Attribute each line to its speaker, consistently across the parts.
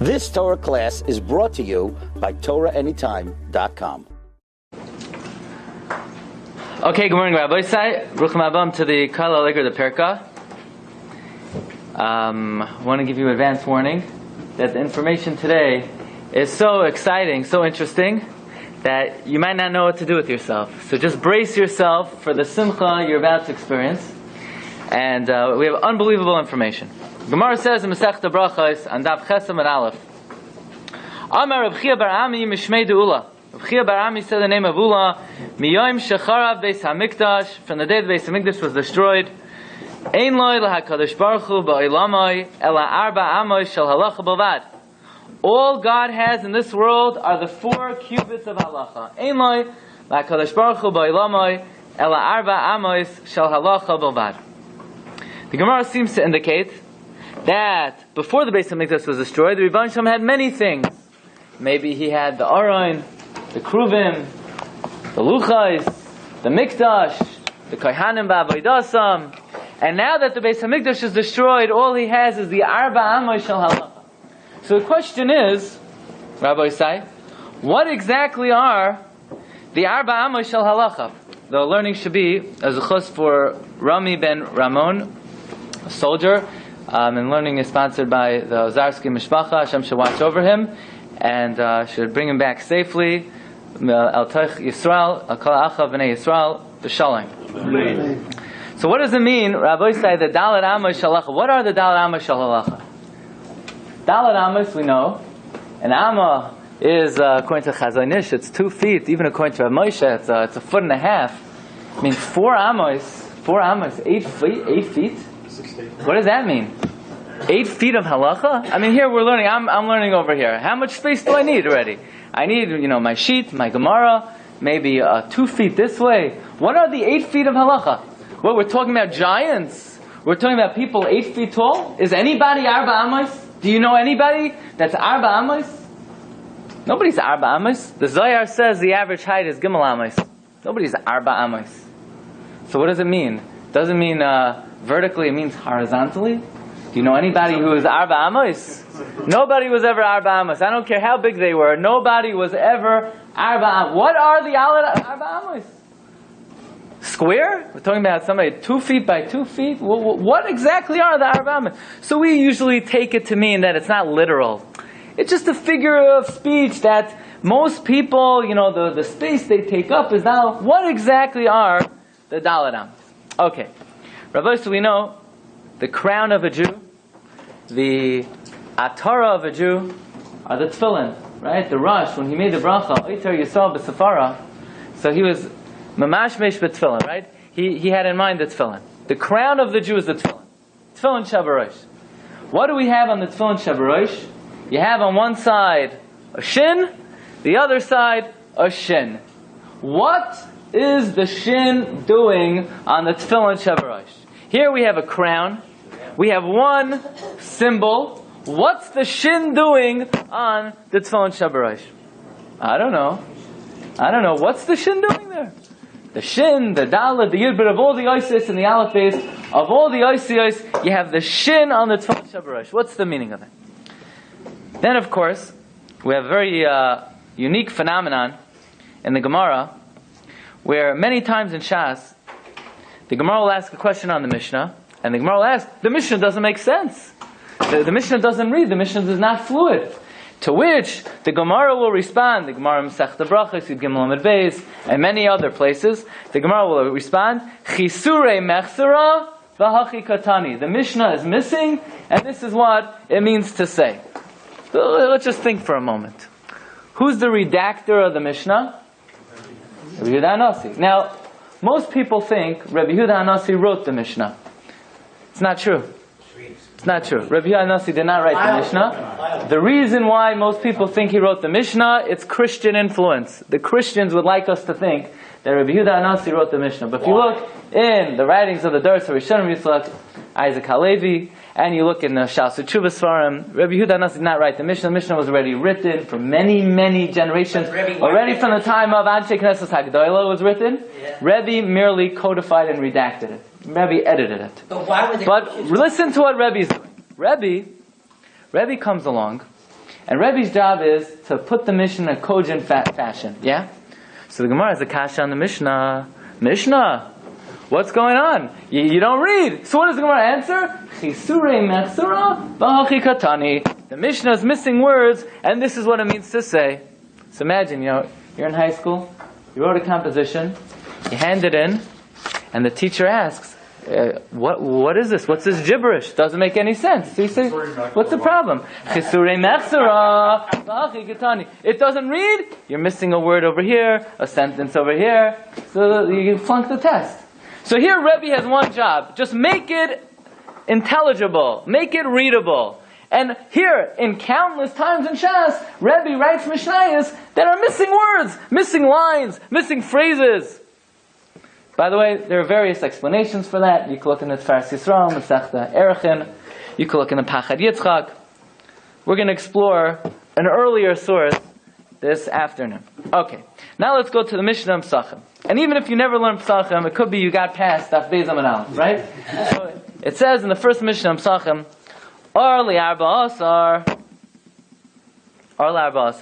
Speaker 1: This Torah class is brought to you by TorahAnytime.com.
Speaker 2: Okay, good morning, Rabbi Glatstein. Ruchim Abam to the Kala Leger the Perka. I want to give you advance warning that the information today is so exciting, so interesting, that you might not know what to do with yourself. So just brace yourself for the simcha you're about to experience. And we have unbelievable information. Gemara says in Masechta Brachos, on Daf Chesam and Aleph, Amar Reb Chia bar Ami Mishmei De'ula. Reb Chia bar Ami said the name of Ula, Miyoim Shecharav Beis HaMikdash, from the day the Beis HaMikdash was destroyed, Ein Loi LaHakadosh Baruch Hu Ba'ilamai Ela Arba Amoy Shel Halacha Bavad. All God has in this world are the 4 cubits of halacha. Ein Loi LaHakadosh Baruch Hu Ba'ilamai Ela Arba Amoy Shel Halacha Bavad. The Gemara seems to indicate that before the Beis HaMikdash was destroyed, the Rebbeinu Shalom had many things. Maybe he had the Aron, the Kruvim, the Luchais, the Mikdash, the Kohanim Ba'avoidasam. And now that the Beis HaMikdash is destroyed, all he has is the Arba Amoy Shel Halacha. So the question is, Rabbi Glatstein, what exactly are the Arba Amoy Shel Halacha? The learning should be as a chus for Rami ben Ramon, a soldier, and learning is sponsored by the Zarsky Mishpacha. Hashem should watch over him and should bring him back safely. El Toich Yisrael, Al Kol Achav B'nei Yisrael, B'Shalom. So what does it mean, Rabbi Glatstein, the Dalet Amos Shel Halacha? What are the Dalet Amos Shel Halacha? Dalet Amos, we know, and Amma is, according to Chazon Ish, it's 2 feet. Even according to Rav Moshe, it's a 1.5 feet. I mean, 4 Amos, 8 feet. What does that mean? 8 feet of halacha? I mean, here we're learning. I'm learning over here. How much space do I need already? I need, my sheet, my Gemara, maybe 2 feet this way. What are the 8 feet of halacha? Well, we're talking about giants. We're talking about people 8 feet tall. Is anybody Arba Amos? Do you know anybody that's Arba Amos? Nobody's Arba Amos. The Zohar says the average height is Gimel Amos. Nobody's Arba Amos. So what does it mean? Does it mean vertically? It means horizontally. Do you know anybody who is Arba Amos? Nobody was ever Arba Amos. I don't care how big they were. Nobody was ever Arba Amos. What are the Arba Amos? Square? We're talking about somebody 2 feet by 2 feet? What exactly are the Arba Amos? So we usually take it to mean that it's not literal. It's just a figure of speech that most people, the space they take up is not. What exactly are the Dalet Amos? Okay. Rabbi, so we know the crown of a Jew, the atara of a Jew, are the tefillin, right? The Rosh, when he made the bracha, Oiter Yisrael b'Safara, so he was mamashmesh b'tefillin, right? He had in mind the tefillin. The crown of the Jew is the tefillin. Tefillin Shabarosh. What do we have on the tefillin Shabarosh? You have on one side a shin, the other side a shin. What is the shin doing on the tefillin Shabarosh? Here we have a crown. We have one symbol. What's the shin doing on the tefillin Shabarosh? I don't know. What's the shin doing there? The shin, the dalet, the yud, but of all the oisis and the aleph base, of all the oisis, you have the shin on the tefillin Shabarosh. What's the meaning of it? Then, of course, we have a very unique phenomenon in the Gemara, where many times in Shas, the Gemara will ask a question on the Mishnah, and the Gemara will ask, the Mishnah doesn't make sense. The Mishnah doesn't read, the Mishnah is not fluid. To which the Gemara will respond, the Gemara in Masechta Brachos, Yud Gimel Amud Beis, and many other places, the Gemara will respond, Chisure Mechsera V'Hachi Katani. The Mishnah is missing, and this is what it means to say. So let's just think for a moment. Who's the redactor of the Mishnah? Rabbi Yehuda Hanasi. Now, most people think Rabbi Yehuda Hanasi wrote the Mishnah. It's not true. It's not true. Rabbi Yehuda Hanasi did not write the Mishnah. The reason why most people think he wrote the Mishnah, it's Christian influence. The Christians would like us to think that Rabbi Yehuda Hanasi wrote the Mishnah. But if you look in the writings of the Dors HaRishonim, Yitzchak, Isaac Halevi, and you look in the Shas Tshuva Sfarim, Rabbi Yehuda Hanasi did not write the Mishnah. The Mishnah was already written for many, many generations. Already from the time of Anshe Knesset HaGedolah was written. Yeah. Rebbe merely codified and redacted it. Rebbe edited it.
Speaker 3: But why would they?
Speaker 2: But listen to what Rebbe's doing. Rebbe comes along, And Rebbe's job is to put the Mishnah in a cogent fashion. Yeah? So the Gemara has a kasha on the Mishnah. Mishnah, what's going on? You don't read. So what does the Gemara answer? Shiurim mechsura v'hachi katani. The Mishnah is missing words, and this is what it means to say. So imagine, you're in high school, you wrote a composition, you hand it in, and the teacher asks, what is this? What's this gibberish? Doesn't make any sense. So you say, what's the problem? It doesn't read. You're missing a word over here, a sentence over here. So you flunk the test. So here Rebbe has one job. Just make it intelligible. Make it readable. And here, in countless times in Shas, Rebbe writes Mishnayos that are missing words, missing lines, missing phrases. By the way, there are various explanations for that. You can look in the Tfaras Yisrael, Masechta Erechin. You can look in the Pachad Yitzchak. We're going to explore an earlier source this afternoon. Okay, now let's go to the Mishnah Psachim. And even if you never learned Psachim, it could be you got past Daf Beis Amud Aleph, right? So it says in the first Mishnah Psachim, Or li'arba asar,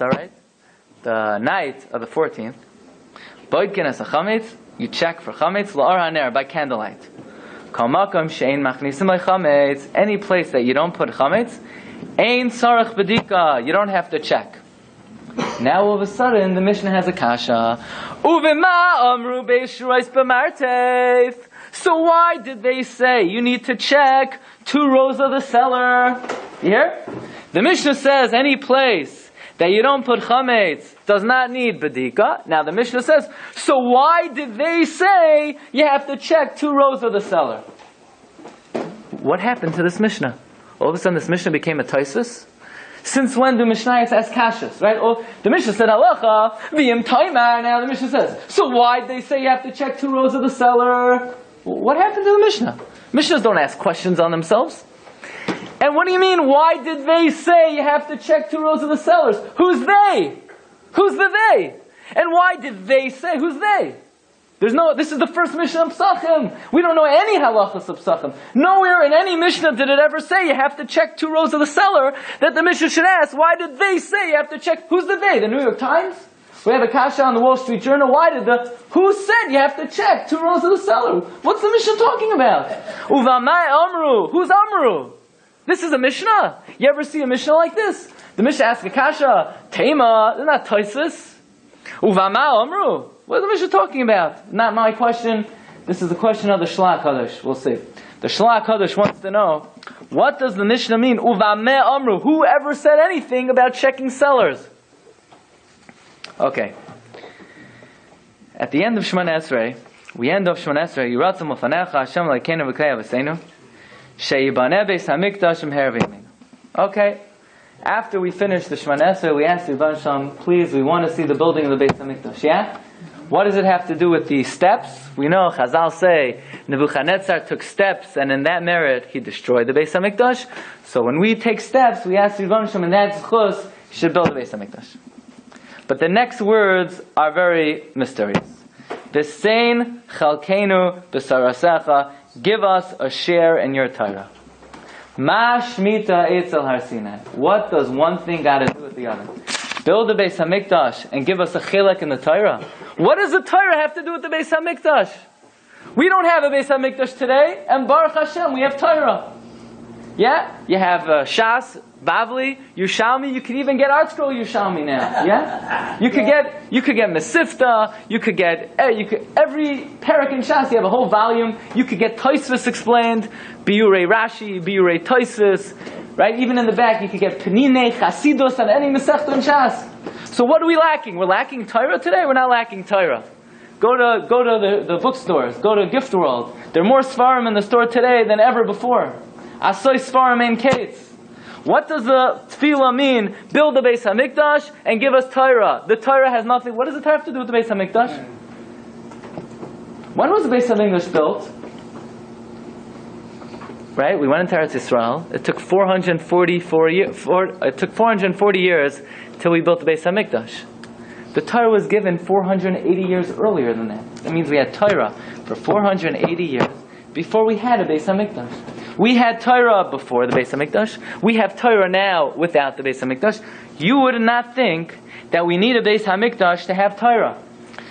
Speaker 2: right? The night of the 14th. Boidkin es chametz. You check for chametz la'ar haner by candlelight. Kol makom she'ein machnisim chametz. Any place that you don't put chametz, ein sarach bedika. You don't have to check. Now all of a sudden the Mishnah has a kasha. Uvema amru beishurais b'marteif. So why did they say you need to check 2 rows of the cellar? You hear? The Mishnah says any place that you don't put chametz does not need bedika. Now the Mishnah says, so why did they say you have to check 2 rows of the cellar? What happened to this Mishnah? All of a sudden this Mishnah became a taisus? Since when do Mishnayos ask kashas, right? Oh, the Mishnah said halacha, v'yim taimar. Now the Mishnah says, so why did they say you have to check 2 rows of the cellar? What happened to the Mishnah? Mishnahs don't ask questions on themselves. And what do you mean, why did they say you have to check 2 rows of the cellars? Who's they? Who's the they? And why did they say, who's they? This is the first Mishnah of Psachim. We don't know any halachas of Psachim. Nowhere in any Mishnah did it ever say you have to check 2 rows of the cellar, that the Mishnah should ask, why did they say you have to check? Who's the they? The New York Times? We have a kasha on the Wall Street Journal. Who said you have to check 2 rows of the cellar? What's the Mishnah talking about? Uvamai Amru. Who's Amru? This is a Mishnah. You ever see a Mishnah like this? The Mishnah asks a kasha, Tema, they're not Taisus. Uvamai Amru. What is the Mishnah talking about? Not my question. This is the question of the Shlach Hadosh. We'll see. The Shlach Hadosh wants to know, what does the Mishnah mean? Uvamei Amru. Who ever said anything about checking cellars? Okay. At the end of Shemona Esrei, we end off Shemona Esrei, Yiratzim Ufanecha Hashem Lekeinu V'Kei Avosenu Sheyibaneh Beis HaMikdash M'her V'Yimenu. Okay. After we finish the Shemona Esrei, we ask the Yibam Shalom, please, we want to see the building of the Beis HaMikdash. Yeah? What does it have to do with the steps? We know Chazal say Nebuchadnezzar took steps, and in that merit he destroyed the Beis HaMikdash. So when we take steps, we ask the Yibam Shalom, and that's chus, he should build the Beis HaMikdash. But the next words are very mysterious. V'sein chalkeinu b'sarasecha, give us a share in your Torah. Ma shmita etzel har Sinai. What does one thing got to do with the other? Build the Beis HaMikdash and give us a chilek in the Torah. What does the Torah have to do with the Beis HaMikdash? We don't have a Beis HaMikdash today, and Baruch Hashem, we have Torah. Yeah? You have Shas, Bavli, Yerushalmi. You could even get Art Scroll Yerushalmi now. Yeah? You could get Mesifta. You could every parak in Shas. You have a whole volume. You could get Tosfos explained, Biurei Rashi, Biurei Tosfos. Right? Even in the back, you could get Penine, Chasidus, and any Masechta in Shas. So what are we lacking? We're lacking Torah today. We're not lacking Torah. Go to the bookstores. Go to Gift World. There are more Sfarim in the store today than ever before. Asoy Sfarim ein Kates. What does the tefillah mean? Build the Beis HaMikdash and give us Torah. The Torah has nothing. What does the Torah have to do with the Beis HaMikdash? When was the Beis HaMikdash built? Right? We went into Eretz Yisrael. It took 440 years till we built the Beis HaMikdash. The Torah was given 480 years earlier than that. That means we had Torah for 480 years before we had a Beis HaMikdash. We had Torah before the Beis HaMikdash. We have Torah now without the Beis HaMikdash. You would not think that we need a Beis HaMikdash to have Torah.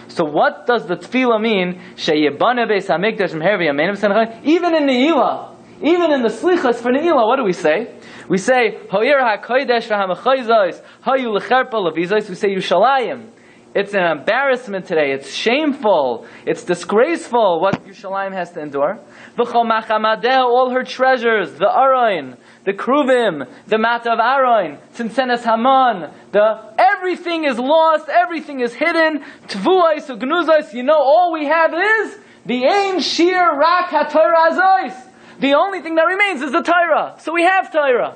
Speaker 2: So what does the tefillah mean? Sheyebana Beis HaMikdash Meher v'yameinu b'Sanchai. Even in Ne'ilah, even in the Slichas for Ne'ilah, what do we say? We say, Hoyer HaKodesh v'hamachayzos, Hayu l'cherpa l'vizos. We say Yerushalayim. It's an embarrassment today. It's shameful. It's disgraceful what Yerushalayim has to endure. V'chol machamadeh, all her treasures, the Aron, the Kruvim, the Mata of Aron, Tzinsenes Haman, everything is lost, everything is hidden. Tvuos ugnuzos, all we have is the Ein Shir Rak HaTorah Azois. The only thing that remains is the Torah. So we have Torah.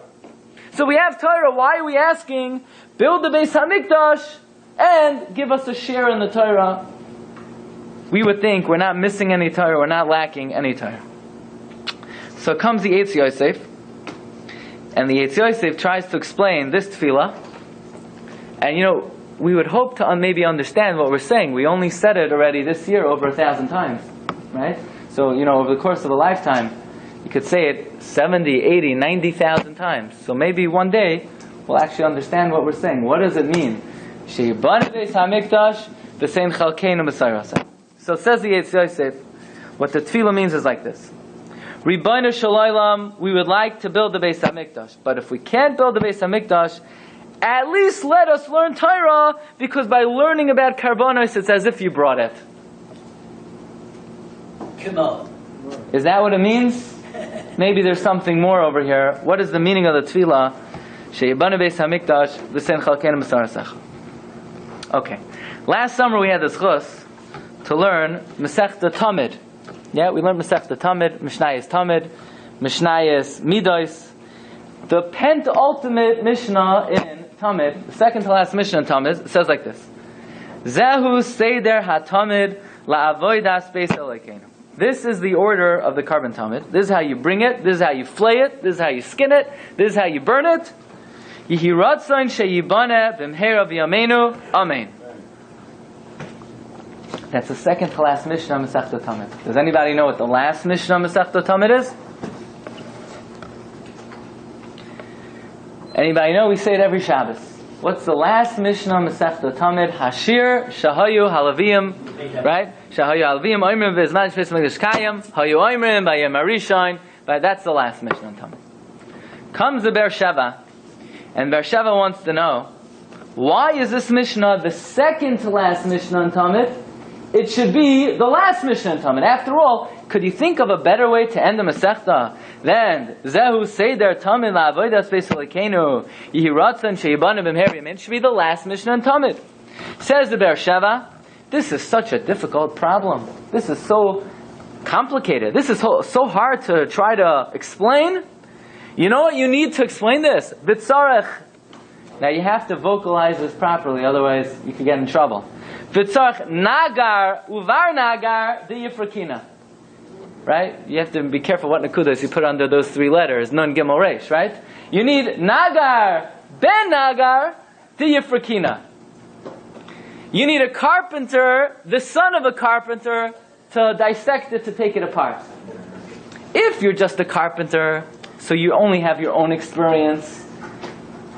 Speaker 2: Why are we asking, build the Beis HaMikdash and give us a share in the Torah? We would think we're not missing any Torah, we're not lacking any Torah. So comes the Eitz Yosef, and the Eitz Yosef tries to explain this tefillah, and we would hope to maybe understand what we're saying. We only said it already this year over 1,000 times, right? So, over the course of a lifetime, you could say it 70, 80, 90,000 times. So maybe one day, we'll actually understand what we're saying. What does it mean? She'ibana Beis HaMikdash v'sein chalkeinu b'sayrasa. So it says the Eitz Yosef, what the tefillah means is like this. Ribono shel olam, we would like to build the Beis HaMikdash, but if we can't build the Beis HaMikdash, at least let us learn Torah, because by learning about karbonos, it's as if you brought it.
Speaker 3: Come on.
Speaker 2: Is that what it means? Maybe there's something more over here. What is the meaning of the tefillah? She'ibana Beis HaMikdash v'sein chalkeinu b'sayrasa. Okay. Last summer we had this chus to learn Masechta Tamid. Yeah, we learned Masechta Tamid, Mishnayos Tamid, Mishnayos Midos. The penultimate Mishnah in Tamid, the second to last Mishnah in Tamid, says like this: Zehu Seder HaTamid LaAvodas Beis Elokeinu. This is the order of the carbon Tamid. This is how you bring it. This is how you flay it. This is how you skin it. This is how you burn it. Yehi Ratzon Sheyibane B'mheira V'yameinu. Amen. That's the second to last Mishnah Masechta Tamid. Does anybody know what the last Mishnah Masechta Tamid is? Anybody know? We say it every Shabbos. What's the last Mishnah Masechta Tamid? Hashir Shahayu Halavim, right? Shahayu Halavim Oimrim V'Zman Shvis Megdash Kayim Hayu Oimrim V'Yem Arishain. Right? That's the last Mishnah Tamid. Comes the Beersheva, and Beersheva wants to know, why is this Mishnah the second to last Mishnah in Tamid? It should be the last Mishnah in Tamid. After all, could you think of a better way to end the Masechta than Zehu Seder Tamid LaAvodas Beis Elokeinu Yehi Ratzon Sheyibana B'mheira V'yameinu? It should be the last Mishnah in Tamid. Says the Beersheva, this is such a difficult problem. This is so complicated. This is so hard to try to explain. You know what you need to explain this? B'tzarech. Now you have to vocalize this properly, otherwise you could get in trouble. V'tzarech nagar uvar nagar d'yifrakina. Right? You have to be careful what nakudas you put under those three letters. Nun gimel resh, right? You need nagar ben nagar d'yifrakina. You need a carpenter, the son of a carpenter, to dissect it, to take it apart. If you're just a carpenter, so you only have your own experience,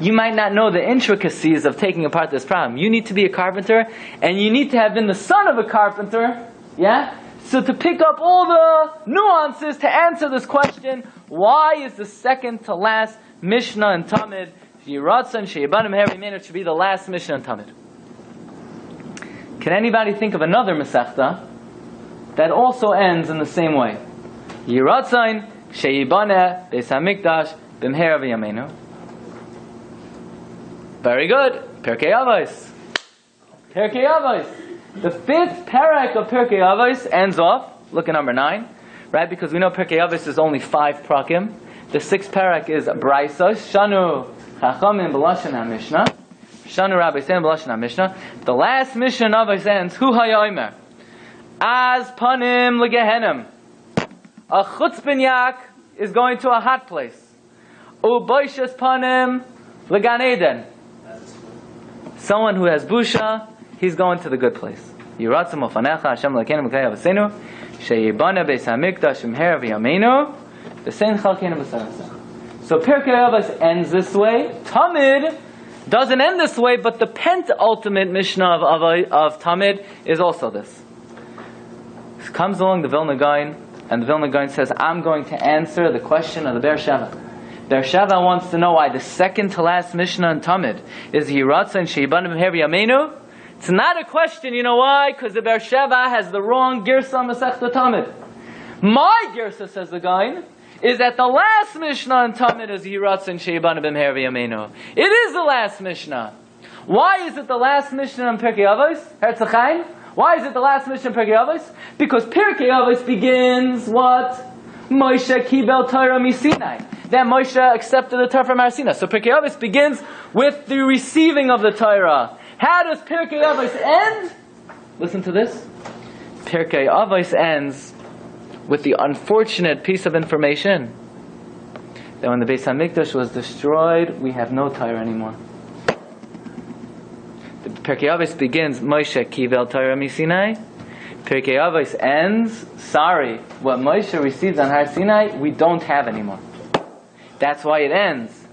Speaker 2: you might not know the intricacies of taking apart this problem. You need to be a carpenter, and you need to have been the son of a carpenter, yeah? So to pick up all the nuances to answer this question, why is the second to last Mishnah in Tamid, Yiratzon Sheyibanim Heri should be the last Mishnah in Tamid? Can anybody think of another Masechta that also ends in the same way? Yiratzon Sheyibane Beis HaMikdash B'mheira V'yameinu. Very good. Pirkei Avos. Pirkei Avos. The fifth parak of Pirkei Avos ends off, look at number 9, right? Because we know Pirkei Avos is only 5 prakim. The sixth parak is Braisos. Shanu Chachamim B'lashon HaMishnah. Shanu Rabbi Glatstein B'lashon HaMishnah. The last Mishnah of Avos ends, Hu Hayomer. Az Panim L'Gehenim. A chutzpinyak is going to a hot place. Uboishes Panim L'Gan Eden. Someone who has busha, he's going to the good place. Yiratzim ofanecha Hashem l'keinu b'kei avosenu sheyibana beis hamikdash b'mheira v'yameinu So Pirkei Avos ends this way. Tamid doesn't end this way, but the penultimate Mishnah of Tamid is also this. Comes along the Vilna Gaon, and the Vilna Gaon says, I'm going to answer the question of the Be'er-Sheva. Be'er-Sheva wants to know why the second to last Mishnah in Tamid is Yiratza and Sheiban B'Meher B'Yameinu. It's not a question, you know why? Because the Be'er-Sheva has the wrong Girsa Masechta Tamid. My Girsa, says the Gaon, is that the last Mishnah in Tamid is Yiratza and Sheiban B'Meher B'Yameinu. It is the last Mishnah. Why is it the last Mishnah in Pirkei Avos? Herzl Chaim? Why is it the last Mishnah in Pirkei Avos? Because Pirkei Avos begins what? Moshe Kibel Torah Misinai. That Moshe accepted the Torah from Har Sinai. So Pirkei Avos begins with the receiving of the Torah. How does Pirkei Avos end? Listen to this. Pirkei Avos ends with the unfortunate piece of information that when the Beis HaMikdash was destroyed, we have no Torah anymore. The Pirkei Avos begins, Moshe Kivel Torah Misinai. Pirkei Avos ends, sorry, what Moshe received on Har Sinai, we don't have anymore. That's why it ends.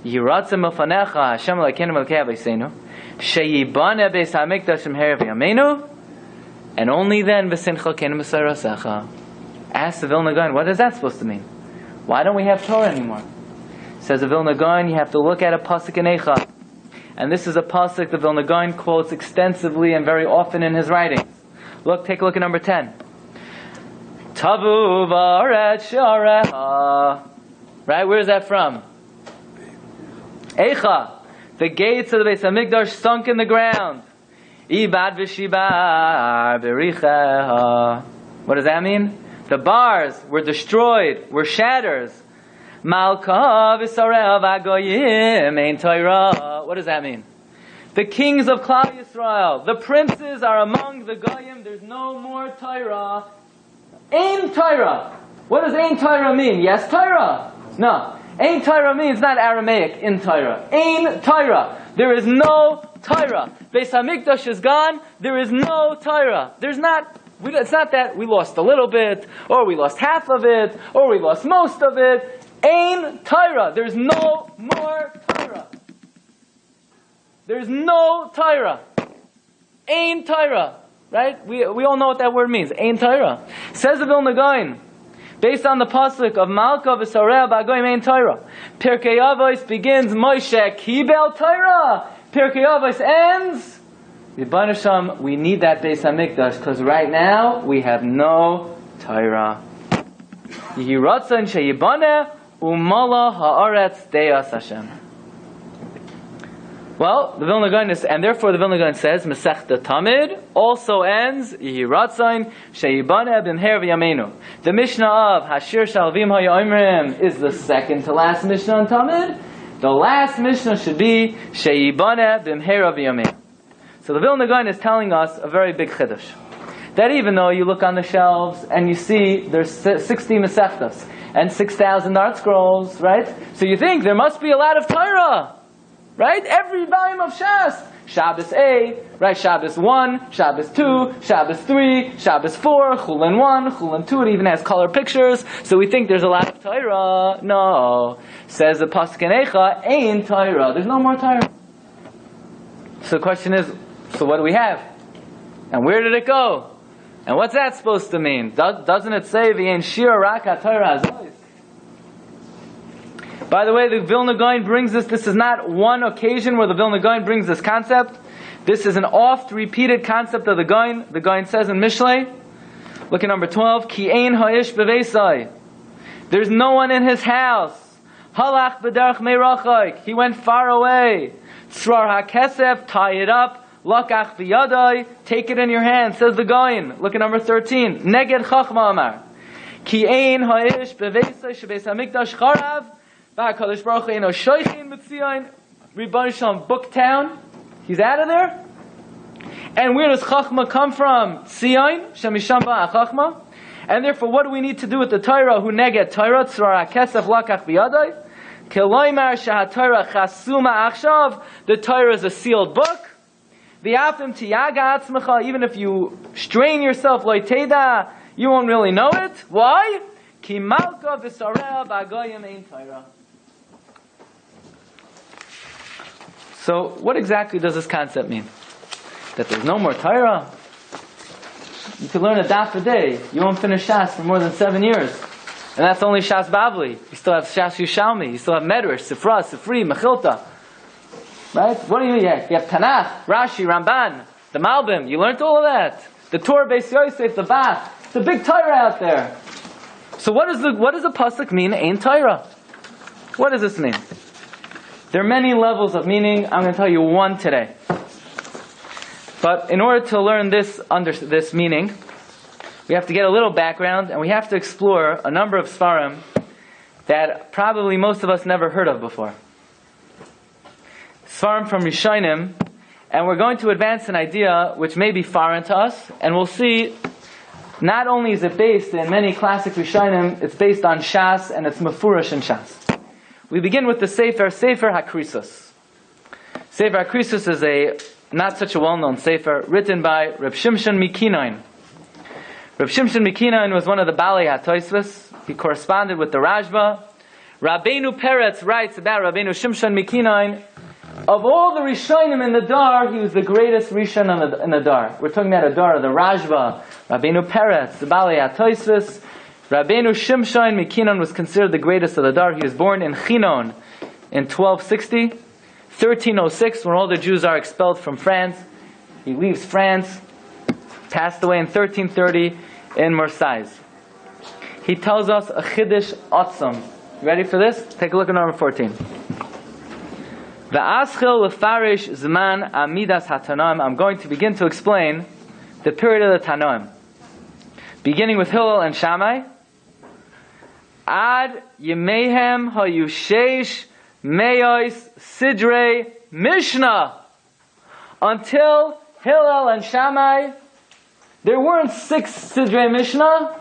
Speaker 2: Yiratza Milfanecha Hashem Elokeinu Melkei Avoseinu Sheyibane Beis HaMikdash B'Meher B'Yameinu, and only then V'Simcha Kenu B'Sarasecha. Ask the Vilna Gaon, what is that supposed to mean? Why don't we have Torah anymore? Says the Vilna Gaon, you have to look at a pasuk in Eicha. And this is a pasuk the Vilna Gaon quotes extensively and very often in his writings. Look, take a look at number 10. Tavu v'aretz shareha. Right, where is that from? Eicha. The gates of the Beis HaMikdash sunk in the ground. Ibad v'shibar bericheha. What does that mean? The bars were destroyed, were shatters. Malka v'sareha v'agoyim ein Torah. What does that mean? The kings of Klal Yisrael, the princes are among the Goyim. There's no more Torah. Ein Torah. What does Ein Torah mean? Yes, Torah. No. Ein Torah means not Aramaic, in Torah. Ein Torah. There is no Torah. Beis HaMikdash is gone. There is no Torah. There's not. It's not that we lost a little bit, or we lost half of it, or we lost most of it. Ein Torah. There's no more Torah. There's no Torah. Ein Torah. Right? We all know what that word means. Ein Torah. Says the Vilna Gaon, based on the pasuk of Malka v'Sareh b'Agoyim ein Torah. Pirkei Avos begins Moshe Kibel Torah. Pirkei Avos ends. Yibana, we need that Beis HaMikdash because right now we have no Torah. Yiratza and Sheyibane umala haaretz deas Hashem. Well, the Vilna Gaon is, and therefore the Vilna Gaon says, Masechta Tamid also ends, Yiratzain Sheyibane b'Meher B'Yameinu. The Mishnah of Hashir Shalvim HaYomrim is the second to last Mishnah on Tamid. The last Mishnah should be Sheyibane b'Meher B'Yameinu. So the Vilna Gaon is telling us a very big chiddush. That even though you look on the shelves and you see there's 60 Masechtas and 6,000 art scrolls, right? So you think there must be a lot of Torah, right? Every volume of Shas. Shabbos A, right? Shabbos 1, Shabbos 2, Shabbos 3, Shabbos 4, Chulin 1, Chulin 2. It even has color pictures. So we think there's a lot of Torah. No. Says the Pasuk in Eicha, ain't Torah. There's no more Torah. So the question is, so what do we have? And where did it go? And what's that supposed to mean? Doesn't it say v'yein Shiur rak haTorah hazois? By the way, the Vilna Gaon brings this. This is not one occasion where the Vilna Gaon brings this concept. This is an oft-repeated concept of the Gaon. The Gaon says in Mishlei, look at number 12, Ki ein ha'ish b'veisai. There's no one in his house. Halach b'derech meirachayk. He went far away. Tzrar ha'kesef, tie it up. Lakach v'yadai, take it in your hand, says the Gaon. Look at number 13. Neged chachma amar. Ki ein ha'ish b'veisai shebeis hamikdash charav. Ba'akadosh Baruch Hu eino shoichin b'tzion. Rebbeinu Shalom, Booktown. He's out of there. And where does chachma come from? Tzion, shemisham ba'a chachma. And therefore, what do we need to do with the Torah? Who neged Torah, tzrar ha'kesef lakach v'yadai. Keloimar sheha-Torah chasuma achshav. The Torah is a sealed book. V'yafim tiyaga atzmecha. Even if you strain yourself, lo teda, you won't really know it. Why? Ki malka v'sarea b'agoyim ein Torah. So, what exactly does this concept mean? That there's no more Torah? You could learn a daf a day. You won't finish Shas for more than 7 years. And that's only Shas Bavli. You still have Shas Yushalmi. You still have Medrash, Sifra, Sifri, Mechilta. Right? What do you have? You have Tanakh, Rashi, Ramban, the Malbim. You learned all of that. The Torah, Beis Yosef, the Bach. It's a big Torah out there. So what does the pasuk mean? Ein Torah. What does this mean? There are many levels of meaning. I'm going to tell you one today. But in order to learn this meaning, we have to get a little background, and we have to explore a number of Sfarim that probably most of us never heard of before. Sfarim from Rishonim, and we're going to advance an idea which may be foreign to us, and we'll see not only is it based in many classic Rishonim, it's based on Shas, and it's Mefurash in Shas. We begin with the Sefer HaKrisos. Sefer HaKrisos is a not such a well-known Sefer, written by Reb Shimshon Mikinain. Reb Shimshon Mikinain was one of the Balei HaTosfos. He corresponded with the Rashba. Rabbeinu Peretz writes about Rabbeinu Shimshon Mikinain, of all the Rishonim in the Dar, he was the greatest Rishon in the Dar. We're talking about a Dar, the Rashba, Rabbeinu Peretz, the Balei HaTosfos. Rabbeinu Shimshon Mikinain was considered the greatest of the Dar. He was born in Chinon in 1260. 1306, when all the Jews are expelled from France. He leaves France, passed away in 1330 in Marseille. He tells us a Chiddush Atzam. You ready for this? Take a look at number 14. V'aschil l'farish zman amidas hatanoim. I'm going to begin to explain the period of the Tanoim. Beginning with Hillel and Shammai. Ad Yemehem hayushesh Meos Sidrei Mishnah. Until Hillel and Shammai, there weren't 6 Sidrei Mishnah.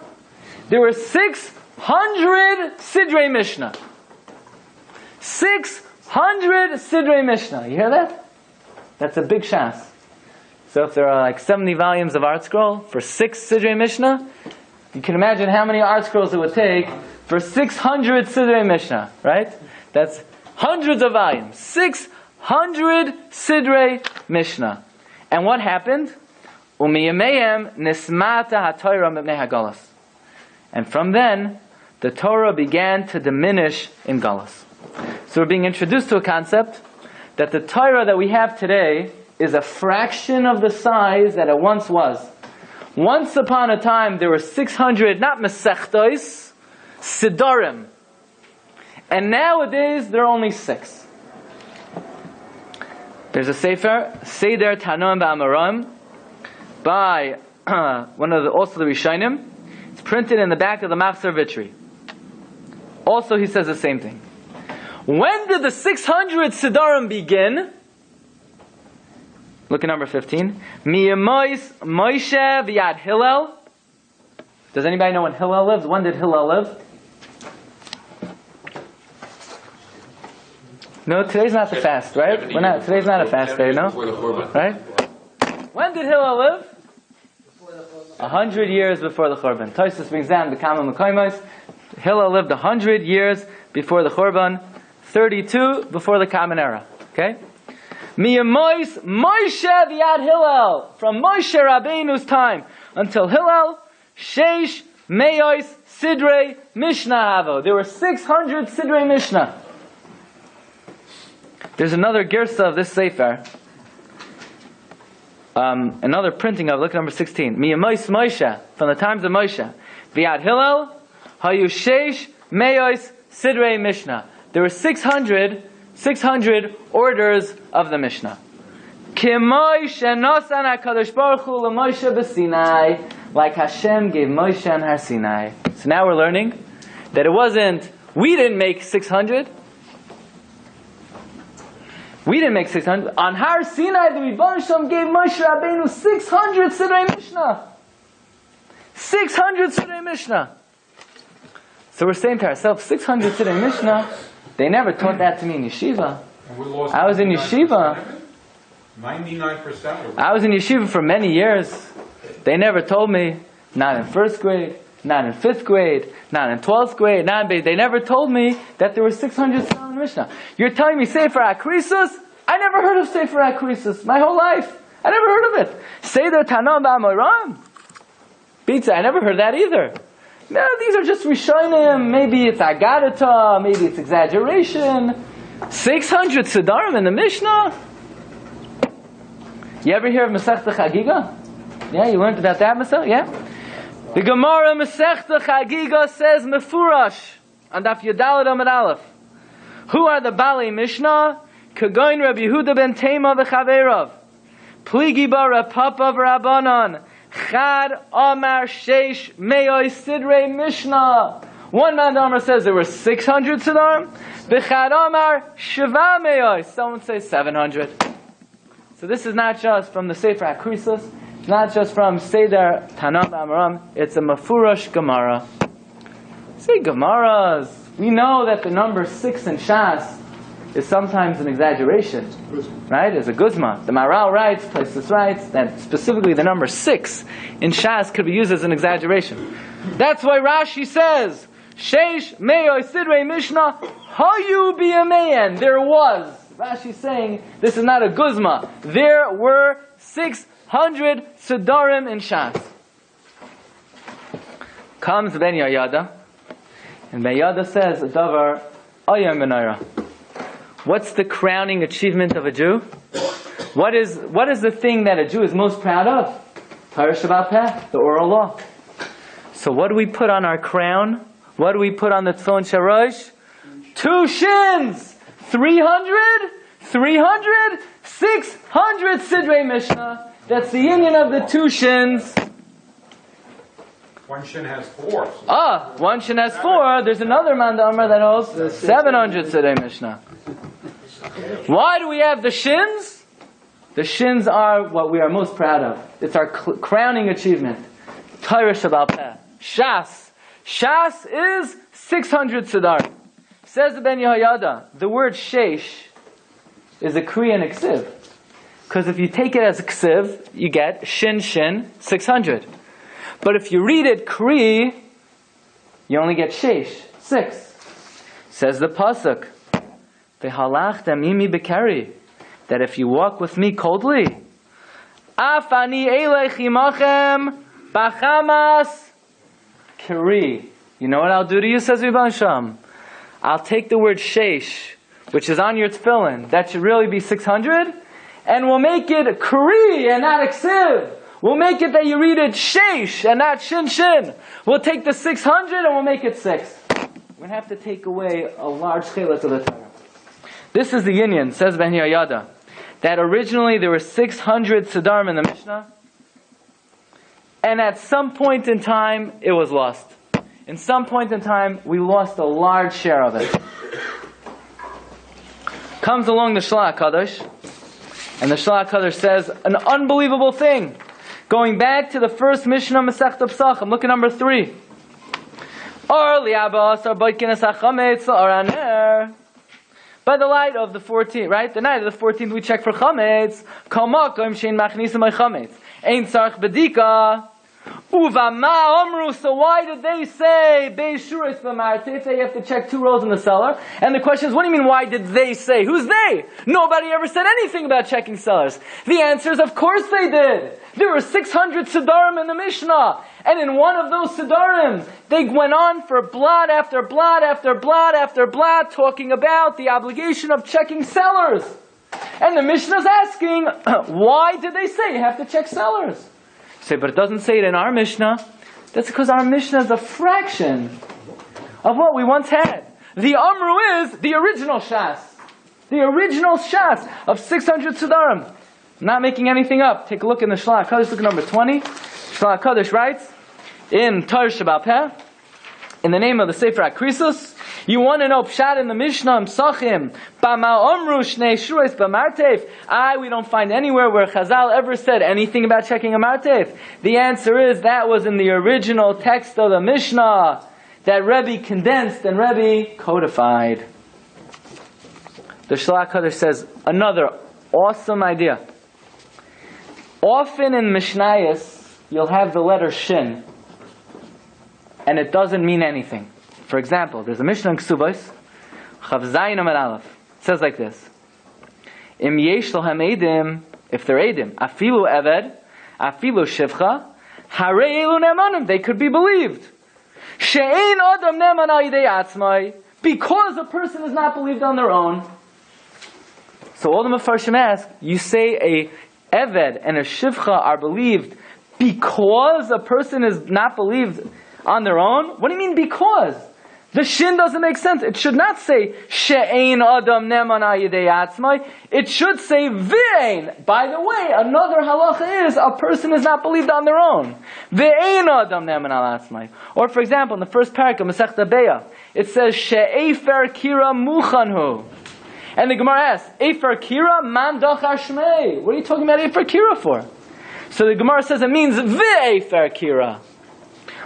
Speaker 2: There were 600 Sidrei Mishnah. 600 Sidrei Mishnah. You hear that? That's a big shas. So if there are like 70 volumes of Art Scroll for 6 Sidrei Mishnah, you can imagine how many Art Scrolls it would take for 600 Sidrei Mishnah, right? That's hundreds of volumes. 600 Sidrei Mishnah. And what happened? Umiyameim nismata haTorah mibnei hagalos. And from then, the Torah began to diminish in Galus. So we're being introduced to a concept that the Torah that we have today is a fraction of the size that it once was. Once upon a time, there were 600, not Masechtos, Sidorim. And nowadays, there are only 6. There's a Sefer, Seder Tanoim Ba'amarim, by also the Rishonim. It's printed in the back of the Machzor Vitri. Also, he says the same thing. When did the 600 Sidorim begin? Look at number 15. Miyamois Moshe v'yad Hillel. Does anybody know when Hillel lived? When did Hillel live? No, today's not the fast, right? Today's not a fast day, no? Right? When did Hillel live? 100 years before the Churban. Tosfos brings down the Kama Mekoimos. Hillel lived 100 years before the Churban, 32 before the Common Era. Okay? Miyamois Moshe v'yad Hillel. From Moshe Rabbeinu's time until Hillel, Sheish Meos Sidrei Mishnah Havo. There were 600 Sidrei Mishnah. There's another girsa of this Sefer. Another printing of, look at number 16. Miyamois Moshe, from the times of Moshe. V'yad Hillel, Hayushesh Meos Sidrei Mishnah. There were 600 orders of the Mishnah. K'moi shenasan HaKadosh Baruch Hu l'Moshe b'Sinai, like Hashem gave Moshe on Har Sinai. So now we're learning that it wasn't, we didn't make 600. We didn't make 600. On Har Sinai, the Rebbeinu Shalom gave Moshe Rabbeinu 600 Sidrei Mishnah. 600 Sidrei Mishnah. So we're saying to ourselves, 600 Sidrei Mishnah, they never taught that to me in yeshiva. I was in yeshiva.
Speaker 3: 99%.
Speaker 2: I was in yeshiva for many years. They never told me. Not in first grade, not in 5th grade, not in 12th grade, they never told me that there were 600 Siddharim in the Mishnah. You're telling me Sefer HaKrisus? I never heard of Sefer HaKrisus my whole life. I never heard of it. Seder Tanam Ba'amoram? Pizza, I never heard that either. No, these are just Rishonim. Maybe it's Agadata, maybe it's exaggeration. 600 Siddharim in the Mishnah? You ever hear of Masechta Chagiga? Yeah, you learned about that, Masechta? Yeah? The Gemara Masechta Chagiga says Mefurash on Daf Yudalad Amud Aleph. Who are the Balei Mishnah? Kagoin Rabbi Yehuda ben Tema v'Chaveirav. Pligi ba Rapapa v'Rabbanan. Chad Amar Sheish Me'oi Sidrei Mishnah. One man Amar says there were 600 Siddharim. B'Chad Amar Shiva Me'oi. Someone says 700. So this is not just from the Sefer HaKrisus. It's not just from Seder Tanam Amaram. It's a Mefurash Gemara. Say Gemaras. We know that the number 6 in Shas is sometimes an exaggeration, right? As a guzma. The Maral writes, Places writes, that specifically the number 6 in Shas could be used as an exaggeration. That's why Rashi says, Sheish Me'oi Sidrei Mishnah Hayu B'Yamein. There was. Rashi saying, this is not a guzma. There were 600 Siddharim in Shas. Comes Ben Yoyada, and Ben Yoyada says, Davar Ayam Benayra. What's the crowning achievement of a Jew? What is the thing that a Jew is most proud of? Torah Shabbat Peh, the oral law. So what do we put on our crown? What do we put on the Tzon Sharosh? 2 shins! 300? 600 Sidrei Mishnah. That's the union of the 2 shins.
Speaker 3: One shin has 4.
Speaker 2: One shin has 4. There's another man Amar that holds 700 Sidrei Mishnah. Why do we have the shins? The shins are what we are most proud of. It's our crowning achievement. Torah Shabbat Peh. Shas. Shas is 600 Siddharim. Says the Ben Yehoyada, the word Sheish is a Kri and a Ksiv. Because if you take it as a Ksiv, you get Shin Shin 600. But if you read it Kri, you only get Sheish 6. Says the Pasuk, V'halachtem imi bekeri, that if you walk with me coldly, Afani elech imachem bachamas keri. You know what I'll do to you, says Rebbe Sham? I'll take the word sheish, which is on your tefillin, that should really be 600, and we'll make it kri and not ksiv. We'll make it that you read it sheish and not shin shin. We'll take the 600 and we'll make it 6. We're going to have to take away a large chelik of the Torah. This is the union, says Ben Yoyada, that originally there were 600 Siddharim in the Mishnah, and at some point in time it was lost. In some point in time we lost a large share of it. Comes along the Shlach HaKadosh, and the Shlach HaKadosh says an unbelievable thing. Going back to the first Mishnah Masechta Pesachim, look at number 3. By the light of the 14th, right? The night of the 14th, we check for chametz. Kol makom shein machnisim by chametz. Ein tzarich bedika. Uvama omru. So why did they say beishuris b'martif? They have to check 2 rows in the cellar. And the question is, what do you mean? Why did they say? Who's they? Nobody ever said anything about checking cellars. The answer is, of course they did. There were 600 Siddharim in the Mishnah. And in one of those Siddharim, they went on for blot after blot after blot after blot, talking about the obligation of checking cellars. And the Mishnah is asking, why did they say you have to check cellars? You say, but it doesn't say it in our Mishnah. That's because our Mishnah is a fraction of what we once had. The Amru is the original Shas. The original Shas of 600 Siddharim. I'm not making anything up. Take a look in the Shlach HaKadosh, look at number 20. Shlach HaKadosh writes, in Torah Shabbat Peh, in the name of the Sefer HaKrisus, you want to know Pshat in the Mishnah, Msachim, Bama Omru Shnei Shurais B'Martev. We don't find anywhere where Chazal ever said anything about checking a Martev. The answer is that was in the original text of the Mishnah that Rebbe condensed and Rebbe codified. The Shlach HaKadosh says another awesome idea. Often in Mishnayos, you'll have the letter Shin. and it doesn't mean anything. For example, there's a Mishnah in Ksubos, Chav Zayin Amud Aleph. It says like this: Im yesh lahem edim, if they're edim, afilu eved, afilu shivcha, harei elu nemanim, they could be believed. She'ein adam neman al yidei atzmai, because a person is not believed on their own. So all the Mefarshim ask, you say a eved and a shivcha are believed because a person is not believed on their own? What do you mean because? The shin doesn't make sense. It should not say she'ein adam neman al yidei atzmai. It should say v'ein. By the way, another halacha is a person is not believed on their own. V'ein adam neman al atzmai. Or for example, in the first parak of Masechta Beya, it says she'efer kira muchanhu. And the Gemara asks, efer kira man dachar shmei. What are you talking about efer kira for? So the Gemara says it means v'efer kira.